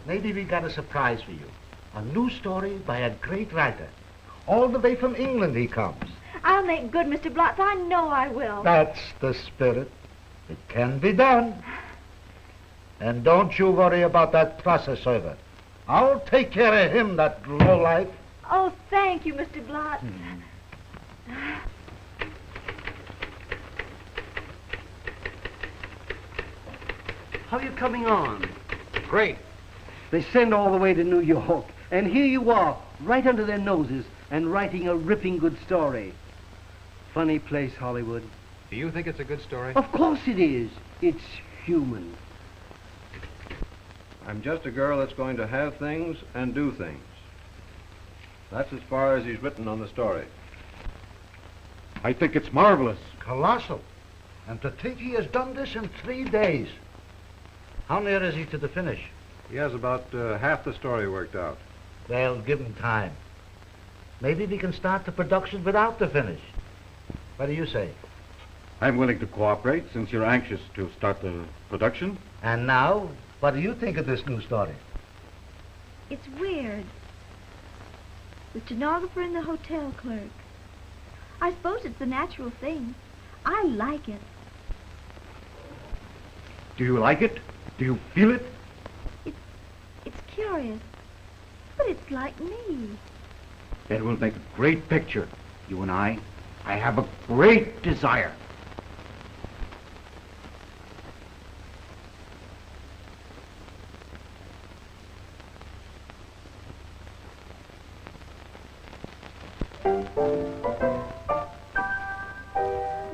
Maybe we got a surprise for you. A new story by a great writer. All the way from England he comes. I'll make good, Mr. Blatz. I know I will. That's the spirit. It can be done. And don't you worry about that process server. I'll take care of him, that lowlife. Oh, thank you, Mr. Blatz. How are you coming on? Great. They send all the way to New York, and here you are, right under their noses, and writing a ripping good story. Funny place, Hollywood. Do you think it's a good story? Of course it is. It's human. I'm just a girl that's going to have things and do things. That's as far as he's written on the story. I think it's marvelous. Colossal. And to think he has done this in 3 days. How near is he to the finish? He has about half the story worked out. Well, give him time. Maybe we can start the production without the finish. What do you say? I'm willing to cooperate since you're anxious to start the production. And now, what do you think of this new story? It's weird. The stenographer and the hotel clerk. I suppose it's the natural thing. I like it. Do you like it? Do you feel it? It's glorious. But it's like me. It will make a great picture, you and I. I have a great desire.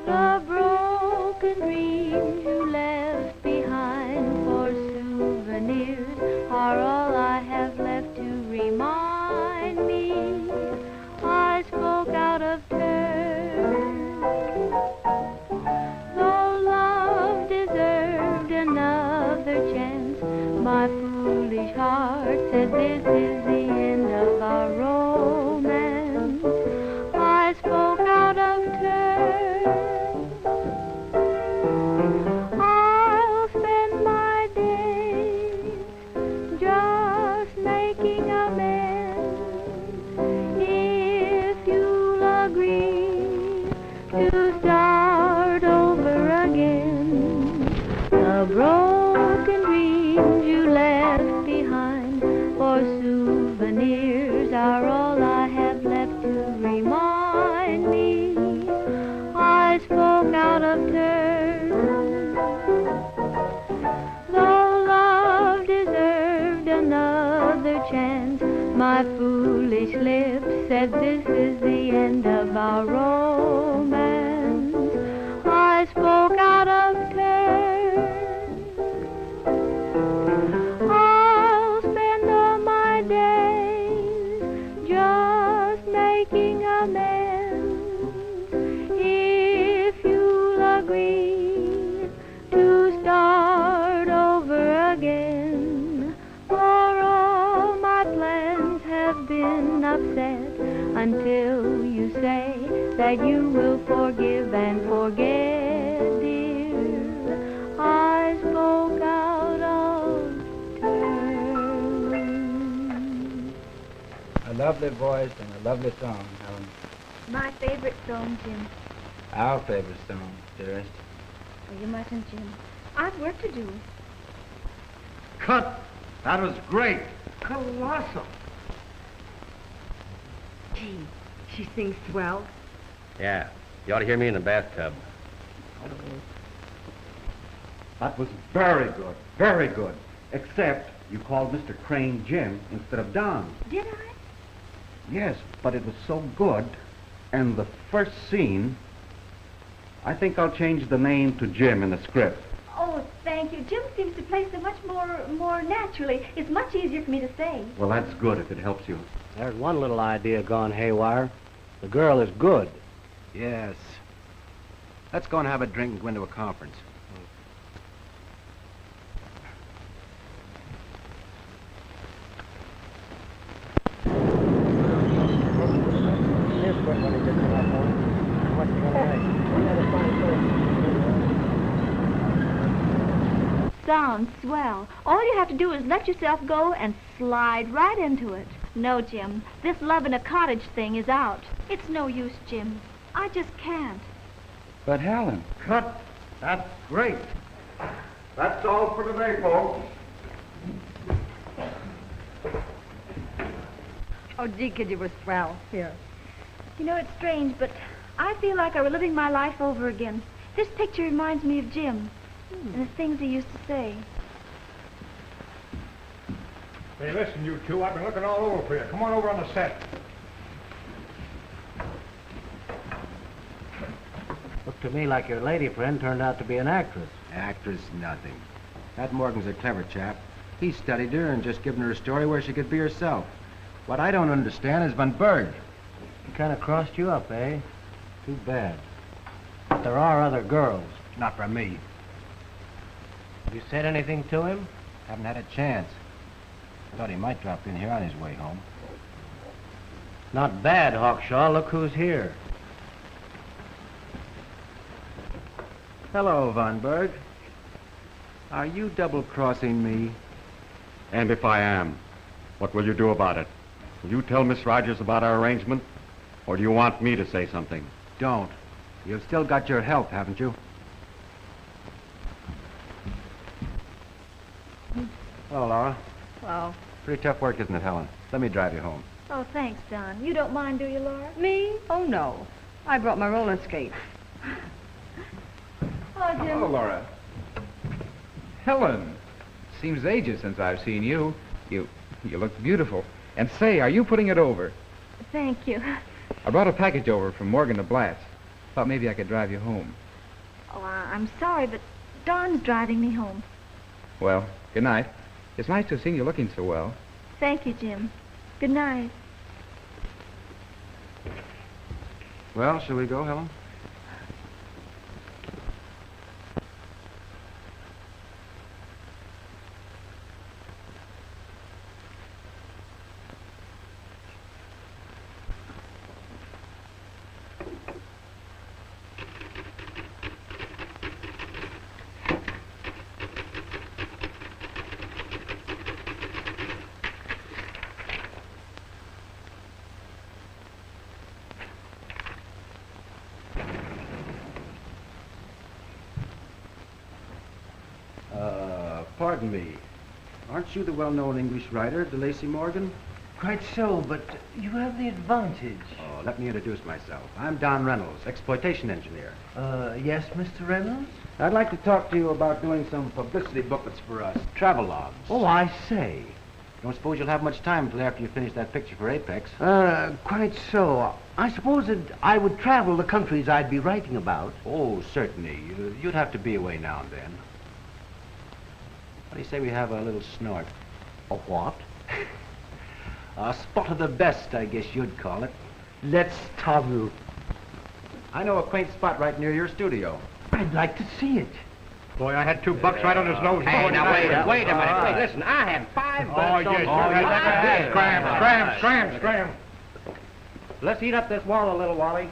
The broken dreams you left behind for souvenirs are all I have left to remind me. I spoke out of turn, though love deserved another chance. My foolish heart said this is the end of our romance. I spoke out of turn. I'll spend my days just making amends. If you'll agree to start over again, the broken dreams you left behind for souvenirs are all I have left to remind me. I spoke out of turn, though love deserved another chance. My foolish lips said this is the end of our romance. I spoke out of turn. I'll spend all my days just making amends. If you'll agree to start over again, for all my plans have been upset until you say that you will forgive and forget, dear. I spoke out of turn. A lovely voice and a lovely song, Helen. My favorite song, Jim. Our favorite song, dearest. Oh, you mustn't, Jim. I've work to do. Cut! That was great. Colossal. Gee, she sings swell. Yeah, you ought to hear me in the bathtub. That was very good, very good. Except you called Mr. Crane Jim instead of Don. Did I? Yes, but it was so good. And the first scene, I think I'll change the name to Jim in the script. Oh, thank you. Jim seems to play so much more naturally. It's much easier for me to say. Well, that's good if it helps you. There's one little idea gone haywire. The girl is good. Yes. Let's go and have a drink and go into a conference. Sounds swell. All you have to do is let yourself go and slide right into it. No, Jim. This love in a cottage thing is out. It's no use, Jim. I just can't. But Helen. Cut. That's great. That's all for today, folks. Oh, gee, kid, you were swell. Here. You know, it's strange, but I feel like I were living my life over again. This picture reminds me of Jim and the things he used to say. Hey, listen, you two. I've been looking all over for you. Come on over on the set. Looked to me like your lady friend turned out to be an actress. Actress, nothing. That Morgan's a clever chap. He studied her and just given her a story where she could be herself. What I don't understand is Van Berg. He kind of crossed you up, eh? Too bad. But there are other girls. Not for me. Have you said anything to him? Haven't had a chance. Thought he might drop in here on his way home. Not bad, Hawkshaw. Look who's here. Hello, Van Berg. Are you double-crossing me? And if I am, what will you do about it? Will you tell Miss Rogers about our arrangement? Or do you want me to say something? Don't. You've still got your health, haven't you? Hello, Laura. Well, Pretty tough work, isn't it, Helen? Let me drive you home. Oh, thanks, Don. You don't mind, do you, Laura? Me? Oh, no. I brought my roller skates. Oh, Jim. Hello, Laura. Helen. Seems ages since I've seen you. You look beautiful. And say, are you putting it over? Thank you. I brought a package over from Morgan to Blatz. Thought maybe I could drive you home. Oh, I'm sorry, but Don's driving me home. Well, good night. It's nice to have seen you looking so well. Thank you, Jim. Good night. Well, shall we go, Helen? Pardon me. Aren't you the well-known English writer, DeLacy Morgan? Quite so, but you have the advantage. Oh, let me introduce myself. I'm Don Reynolds, exploitation engineer. Yes, Mr. Reynolds? I'd like to talk to you about doing some publicity booklets for us, travel logs. Oh, I say. Don't suppose you'll have much time until after you finish that picture for Apex. Quite so. I suppose that I would travel the countries I'd be writing about. Oh, certainly. You'd have to be away now and then. What do you say we have a little snort? A what? A spot of the best, I guess you'd call it. Let's travel. I know a quaint spot right near your studio. I'd like to see it. Boy, I had $2 right on his nose. Hey, now wait a minute. Wait, listen, I had $5. Oh, yes. Scram. Let's eat up this wall a little, Wally.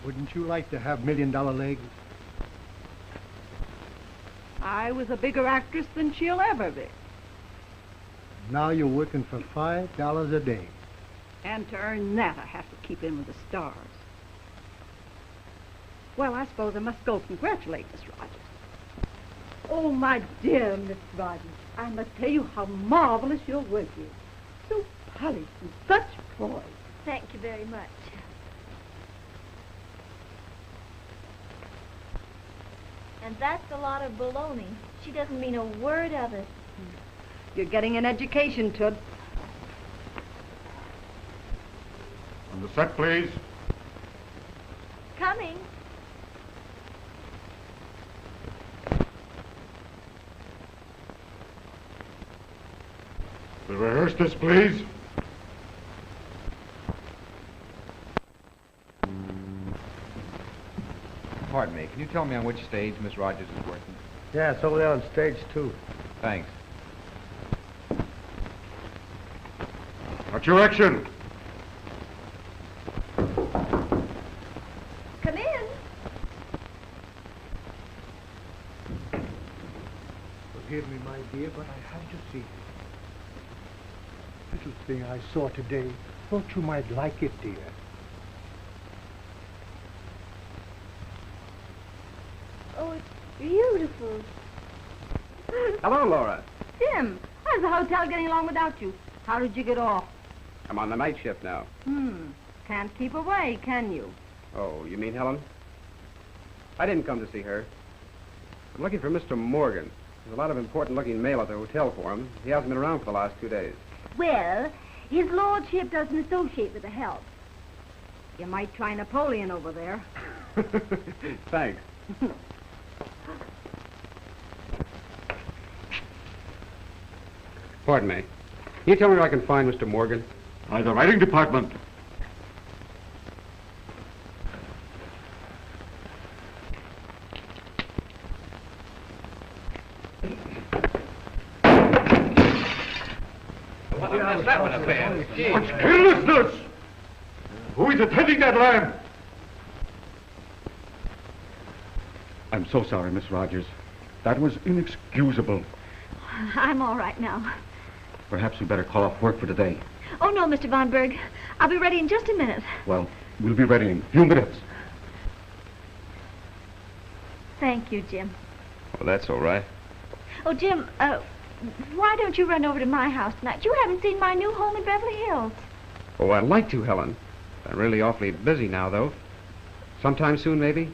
Wouldn't you like to have $1 million legs? I was a bigger actress than she'll ever be. Now you're working for $5 a day. And to earn that, I have to keep in with the stars. Well, I suppose I must go congratulate Miss Rogers. Oh, my dear Miss Rogers, I must tell you how marvelous your work is. So polished and such poise. Thank you very much. And that's a lot of baloney. She doesn't mean a word of it. You're getting an education, Todd. On the set, please. Coming. We'll rehearse this, please. Pardon me, can you tell me on which stage Miss Rogers is working? Yeah, it's over there on stage 2. Thanks. What's your action? Come in. Forgive me, my dear, but I had to see you. Little thing I saw today. Thought you might like it, dear. Oh, it's beautiful. Hello, Laura. Jim, how's the hotel getting along without you? How did you get off? I'm on the night shift now. Can't keep away, can you? Oh, you mean Helen? I didn't come to see her. I'm looking for Mr. Morgan. There's a lot of important-looking mail at the hotel for him. He hasn't been around for the last 2 days. Well, his lordship doesn't associate with the help. You might try Napoleon over there. Thanks. Pardon me. Can you tell me where I can find Mr. Morgan? By the writing department. What's carelessness? Who is attending that lamp? I'm so sorry, Miss Rogers. That was inexcusable. I'm all right now. Perhaps we better call off work for today. Oh, no, Mr. Von Berg. I'll be ready in just a minute. Well, we'll be ready in a few minutes. Thank you, Jim. Well, that's all right. Oh, Jim, why don't you run over to my house tonight? You haven't seen my new home in Beverly Hills. Oh, I'd like to, Helen. I'm really awfully busy now, though. Sometime soon, maybe?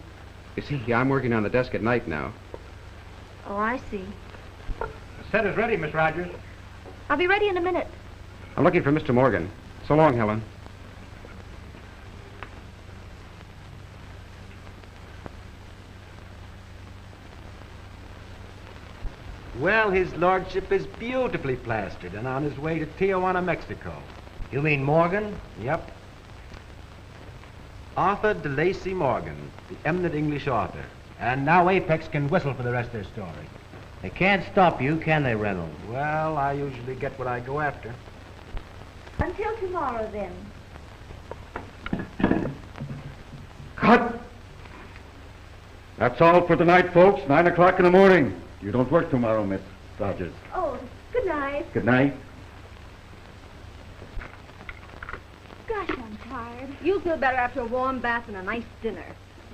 You see, I'm working on the desk at night now. Oh, I see. The set is ready, Miss Rogers. I'll be ready in a minute. I'm looking for Mr. Morgan. So long, Helen. Well, his lordship is beautifully plastered and on his way to Tijuana, Mexico. You mean Morgan? Yep. Arthur de Lacy Morgan, the eminent English author. And now Apex can whistle for the rest of their story. They can't stop you, can they, Reynolds? Well, I usually get what I go after. Until tomorrow, then. Cut! That's all for tonight, folks. 9 o'clock in the morning. You don't work tomorrow, Miss Rogers. Oh, good night. Good night. Gosh, I'm tired. You'll feel better after a warm bath and a nice dinner.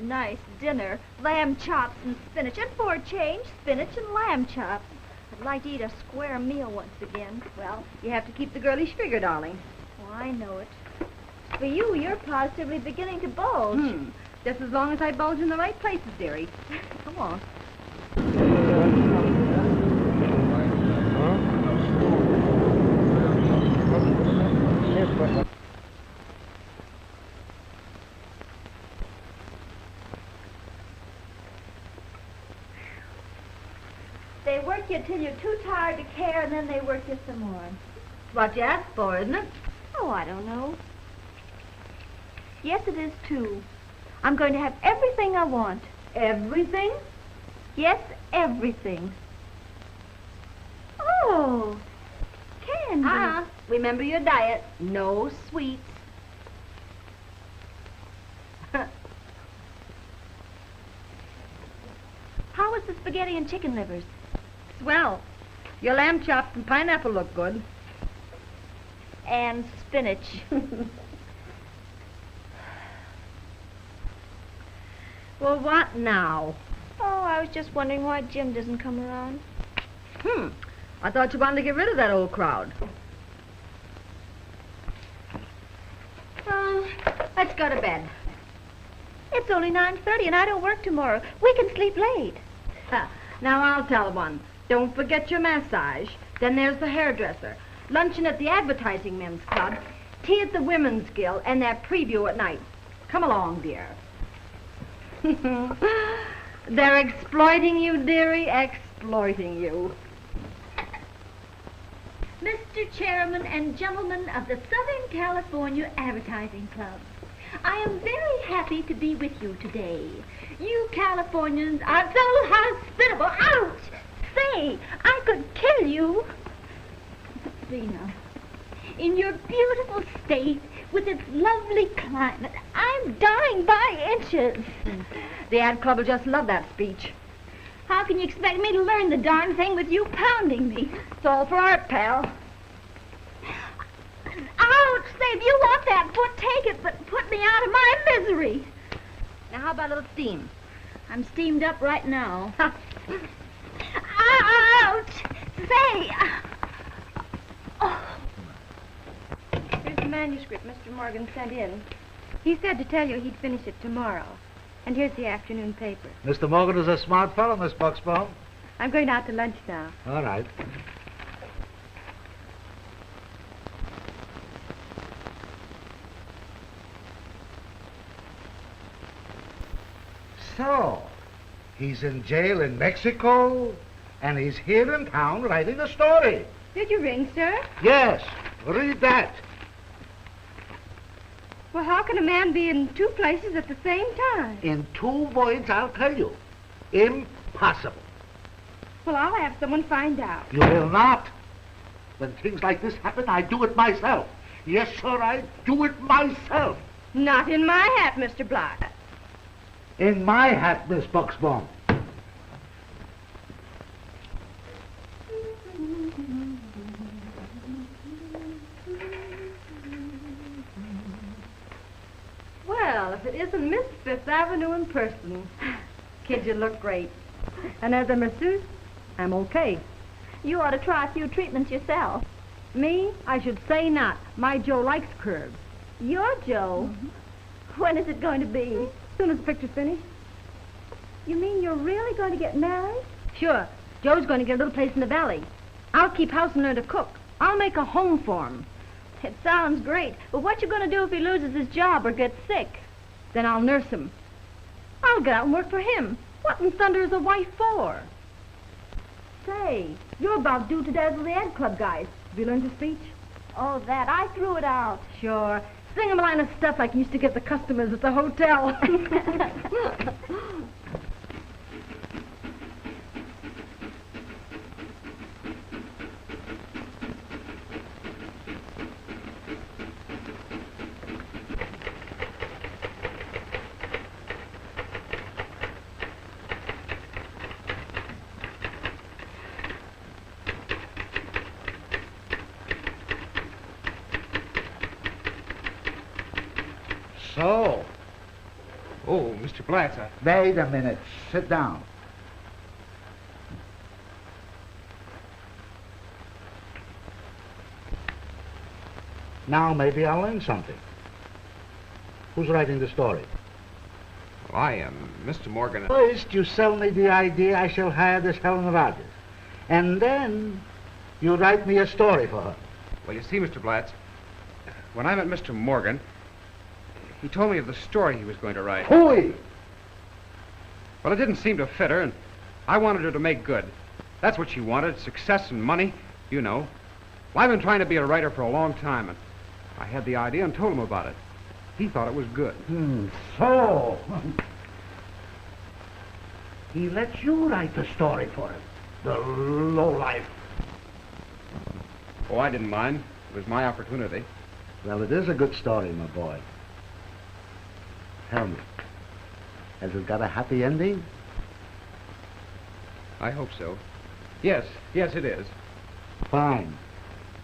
Nice dinner. Lamb chops and spinach. And for a change, spinach and lamb chops. I'd like to eat a square meal once again. Well, you have to keep the girlish figure, darling. Oh, I know it. For you, you're positively beginning to bulge. Just as long as I bulge in the right places, dearie. Come on. They work you till you're too tired to care, and then they work you some more. It's what you asked for, isn't it? Oh, I don't know. Yes, it is, too. I'm going to have everything I want. Everything? Yes, everything. Oh, candy. Remember your diet. No sweets. How was the spaghetti and chicken livers? Swell. Your lamb chops and pineapple look good. And spinach. Well, what now? Oh, I was just wondering why Jim doesn't come around. I thought you wanted to get rid of that old crowd. Let's go to bed. It's only 9:30 and I don't work tomorrow. We can sleep late. Now I'll tell one. Don't forget your massage. Then there's the hairdresser. Luncheon at the Advertising Men's Club. Tea at the Women's Guild. And that preview at night. Come along, dear. They're exploiting you, dearie. Exploiting you. Mr. Chairman and gentlemen of the Southern California Advertising Club, I am very happy to be with you today. You Californians are so hospitable. Ouch! Say, I could kill you. See now. In your beautiful state, with its lovely climate, I'm dying by inches. The ad club will just love that speech. How can you expect me to learn the darn thing with you pounding me? It's all for art, pal. Ouch! Say, if you want that foot, take it, but put me out of my misery. Now, how about a little steam? I'm steamed up right now. Ouch! Say! Oh. Here's the manuscript Mr. Morgan sent in. He said to tell you he'd finish it tomorrow. And here's the afternoon paper. Mr. Morgan is a smart fellow, Miss Bucksbaum. I'm going out to lunch now. All right. So, he's in jail in Mexico, and he's here in town writing a story. Did you ring, sir? Yes, read that. Well, how can a man be in two places at the same time? In 2 words, I'll tell you. Impossible. Well, I'll have someone find out. You will not. When things like this happen, I do it myself. Yes, sir, I do it myself. Not in my hat, Mr. Blatz. In my hat, Miss Bucksbaum. Well, if it isn't Miss Fifth Avenue in person. Kid, you look great. And as a masseuse, I'm okay. You ought to try a few treatments yourself. Me? I should say not. My Joe likes curves. Your Joe? When is it going to be? As soon as the picture's finished. You mean you're really going to get married? Sure. Joe's going to get a little place in the valley. I'll keep house and learn to cook. I'll make a home for him. It sounds great, but what you going to do if he loses his job or gets sick? Then I'll nurse him. I'll get out and work for him. What in thunder is a wife for? Say, you're about due to dazzle the Ad Club guys. Have you learned your speech? Oh, that. I threw it out. Sure. Sing 'em a line of stuff like you used to give the customers at the hotel. So, Oh, Mr. Blatz, wait a minute. Sit down. Now maybe I'll learn something. Who's writing the story? Well, I am. Mr. Morgan. First, you sell me the idea I shall hire this Helen Rogers. And then, you write me a story for her. Well, you see, Mr. Blatz, when I met Mr. Morgan, he told me of the story he was going to write. Hooey! Well, it didn't seem to fit her, and I wanted her to make good. That's what she wanted, success and money, you know. Well, I've been trying to be a writer for a long time, and I had the idea and told him about it. He thought it was good. So, he lets you write the story for him, the lowlife. Oh, I didn't mind. It was my opportunity. Well, it is a good story, my boy. Tell me, has it got a happy ending? I hope so. Yes, it is. Fine.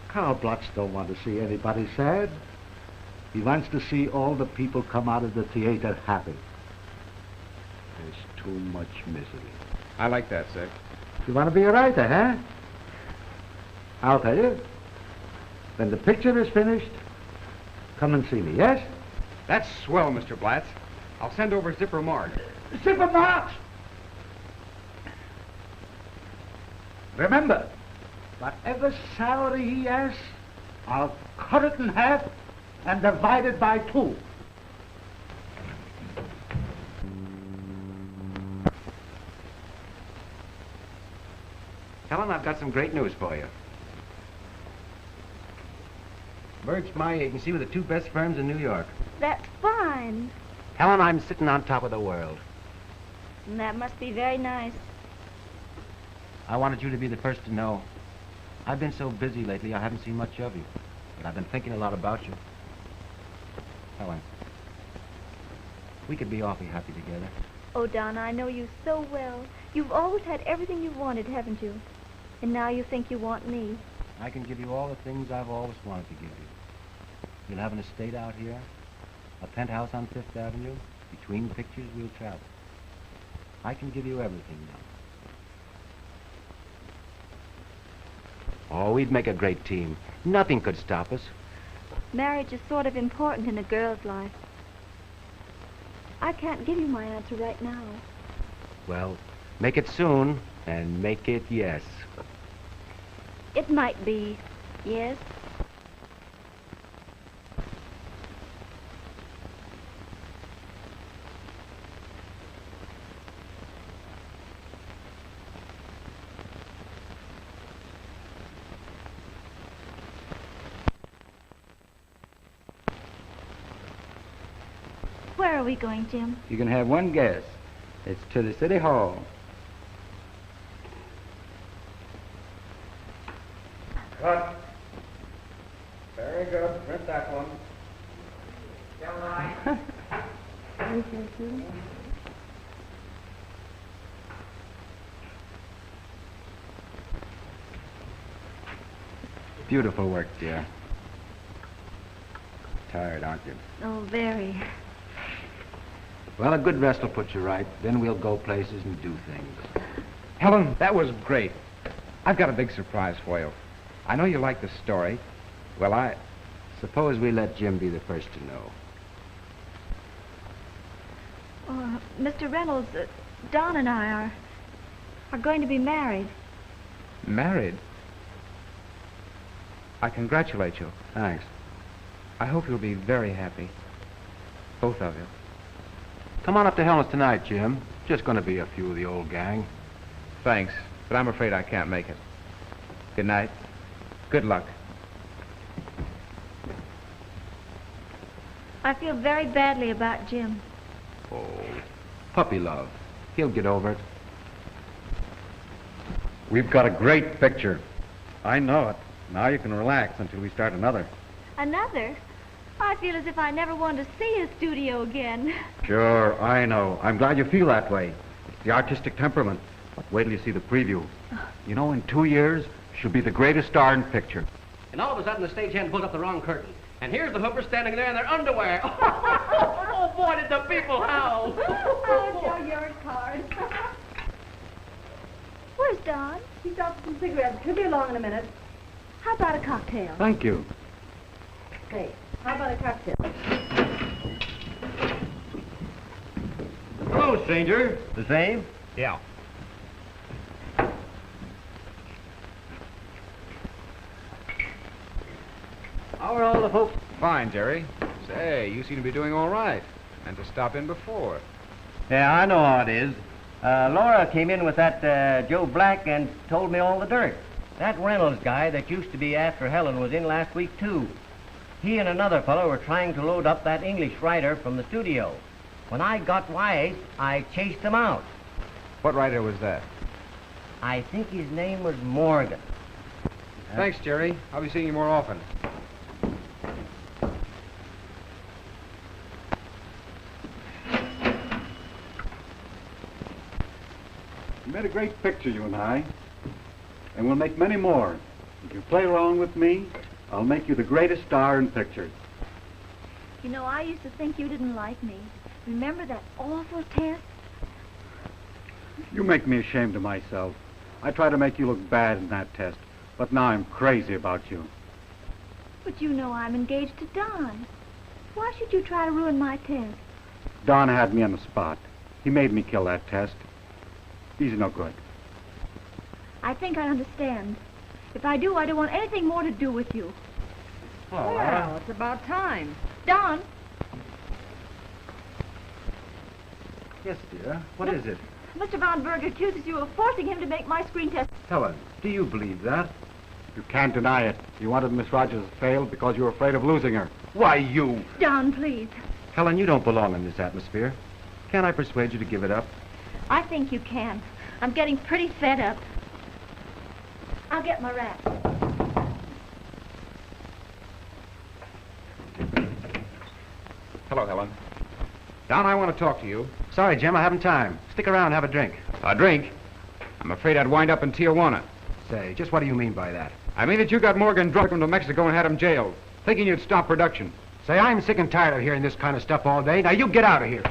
Carl Blatz don't want to see anybody sad. He wants to see all the people come out of the theater happy. There's too much misery. I like that, sir. You want to be a writer, huh? I'll tell you. When the picture is finished, come and see me, yes? That's swell, Mr. Blatz. I'll send over Zipper Mark. Zipper Marks! Remember, whatever salary he asks, I'll cut it in half and divide it by 2. Helen, I've got some great news for you. Berg's my agency with the 2 best firms in New York. That's fine. Helen, I'm sitting on top of the world. And that must be very nice. I wanted you to be the first to know. I've been so busy lately, I haven't seen much of you. But I've been thinking a lot about you. Helen, we could be awfully happy together. Oh, Donna, I know you so well. You've always had everything you've wanted, haven't you? And now you think you want me. I can give you all the things I've always wanted to give you. You'll have an estate out here, a penthouse on 5th Avenue. Between pictures, we'll travel. I can give you everything now. Oh, we'd make a great team. Nothing could stop us. Marriage is sort of important in a girl's life. I can't give you my answer right now. Well, make it soon, and make it yes. It might be yes. Where are we going, Jim? You can have one guess. It's to the City Hall. Cut. Very good. Print that one. Beautiful work, dear. Tired, aren't you? Oh, very. Well, a good rest will put you right. Then we'll go places and do things. Helen, that was great. I've got a big surprise for you. I know you like the story. Well, Suppose we let Jim be the first to know. Mr. Reynolds, Don and I are going to be married. Married? I congratulate you. Thanks. I hope you'll be very happy. Both of you. Come on up to Helen's tonight, Jim. Just going to be a few of the old gang. Thanks, but I'm afraid I can't make it. Good night. Good luck. I feel very badly about Jim. Oh, puppy love. He'll get over it. We've got a great picture. I know it. Now you can relax until we start another. Another? I feel as if I never wanted to see a studio again. Sure, I know. I'm glad you feel that way. It's the artistic temperament. But wait till you see the preview. You know, in 2 years, she'll be the greatest star in picture. And all of a sudden, the stagehand pulls up the wrong curtain. And here's the hoopers standing there in their underwear. Oh, boy, did the people howl. Oh, Joe, you're a card. Where's Don? He's out for some cigarettes. He'll be along in a minute. How about a cocktail? Thank you. Hey, how about a cocktail? Hello, stranger. The same? Yeah. How are all the folks? Fine, Jerry. Say, you seem to be doing all right. And to stop in before. Yeah, I know how it is. Laura came in with that Joe Black and told me all the dirt. That Reynolds guy that used to be after Helen was in last week, too. He and another fellow were trying to load up that English writer from the studio. When I got wise, I chased them out. What writer was that? I think his name was Morgan. Thanks, Jerry. I'll be seeing you more often. We made a great picture, you and I. And we'll make many more. If you play along with me, I'll make you the greatest star in pictures. You know, I used to think you didn't like me. Remember that awful test? You make me ashamed of myself. I try to make you look bad in that test, but now I'm crazy about you. But you know I'm engaged to Don. Why should you try to ruin my test? Don had me on the spot. He made me kill that test. He's no good. I think I understand. If I do, I don't want anything more to do with you. Well, it's about time. Don! Yes, dear. What is it? Mr. Von Berg accuses you of forcing him to make my screen test. Helen, do you believe that? You can't deny it. You wanted Miss Rogers to fail because you were afraid of losing her. Why, you... Don, please. Helen, you don't belong in this atmosphere. Can't I persuade you to give it up? I think you can. I'm getting pretty fed up. I'll get my wrap. Hello, Helen. Don, I want to talk to you. Sorry, Jim, I haven't time. Stick around and have a drink. A drink? I'm afraid I'd wind up in Tijuana. Say, just what do you mean by that? I mean that you got Morgan drunk him to Mexico and had him jailed, thinking you'd stop production. Say, I'm sick and tired of hearing this kind of stuff all day. Now, you get out of here.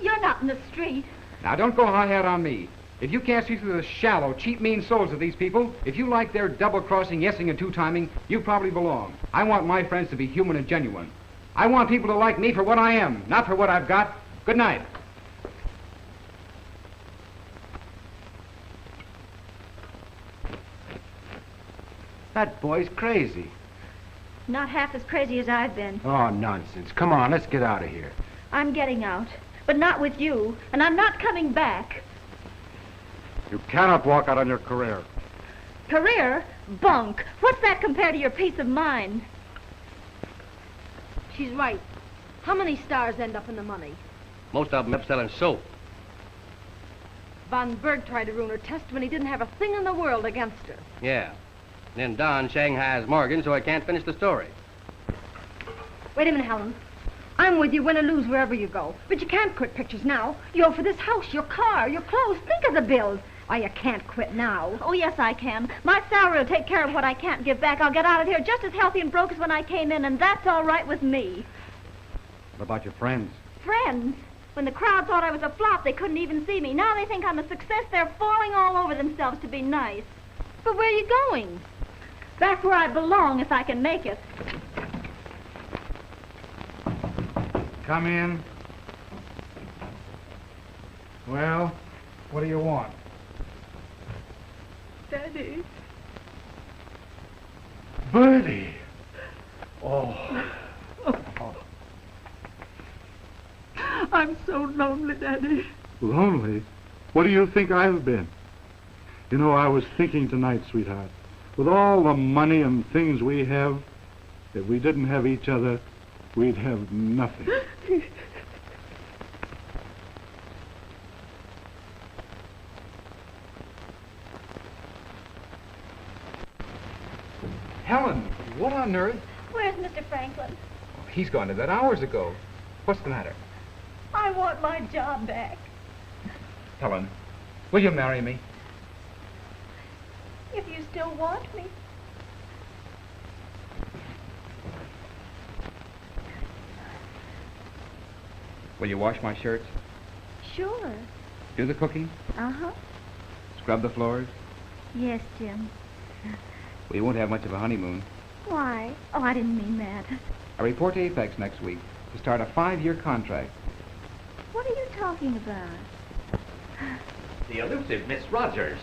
You're not in the street. Now, don't go high-hat on me. If you can't see through the shallow, cheap, mean souls of these people, if you like their double-crossing, yesing, and two-timing, you probably belong. I want my friends to be human and genuine. I want people to like me for what I am, not for what I've got. Good night. That boy's crazy. Not half as crazy as I've been. Oh, nonsense. Come on, let's get out of here. I'm getting out, but not with you, and I'm not coming back. You cannot walk out on your career. Career? Bunk. What's that compared to your peace of mind? She's right. How many stars end up in the money? Most of them up selling soap. Von Berg tried to ruin her test when he didn't have a thing in the world against her. Yeah. And then Don Shanghai's Morgan, so I can't finish the story. Wait a minute, Helen. I'm with you, win or lose, wherever you go. But you can't quit pictures now. You owe for this house, your car, your clothes. Think of the bills. Why, you can't quit now. Oh, yes, I can. My salary will take care of what I can't give back. I'll get out of here just as healthy and broke as when I came in, and that's all right with me. What about your friends? Friends? When the crowd thought I was a flop, they couldn't even see me. Now they think I'm a success. They're falling all over over themselves to be nice. But where are you going? Back where I belong, if I can make it. Come in. Well, what do you want? Daddy. Bertie. Oh. I'm so lonely, Daddy. Lonely? What do you think I've been? You know, I was thinking tonight, sweetheart, with all the money and things we have, if we didn't have each other, we'd have nothing. Helen, what on earth? Where's Mr. Franklin? He's gone to that hours ago. What's the matter? I want my job back. Helen, will you marry me? If you still want me. Will you wash my shirts? Sure. Do the cooking? Uh-huh. Scrub the floors? Yes, Jim. We won't have much of a honeymoon. Why? Oh, I didn't mean that. I report to Apex next week to start a 5-year contract. What are you talking about? The elusive Miss Rogers.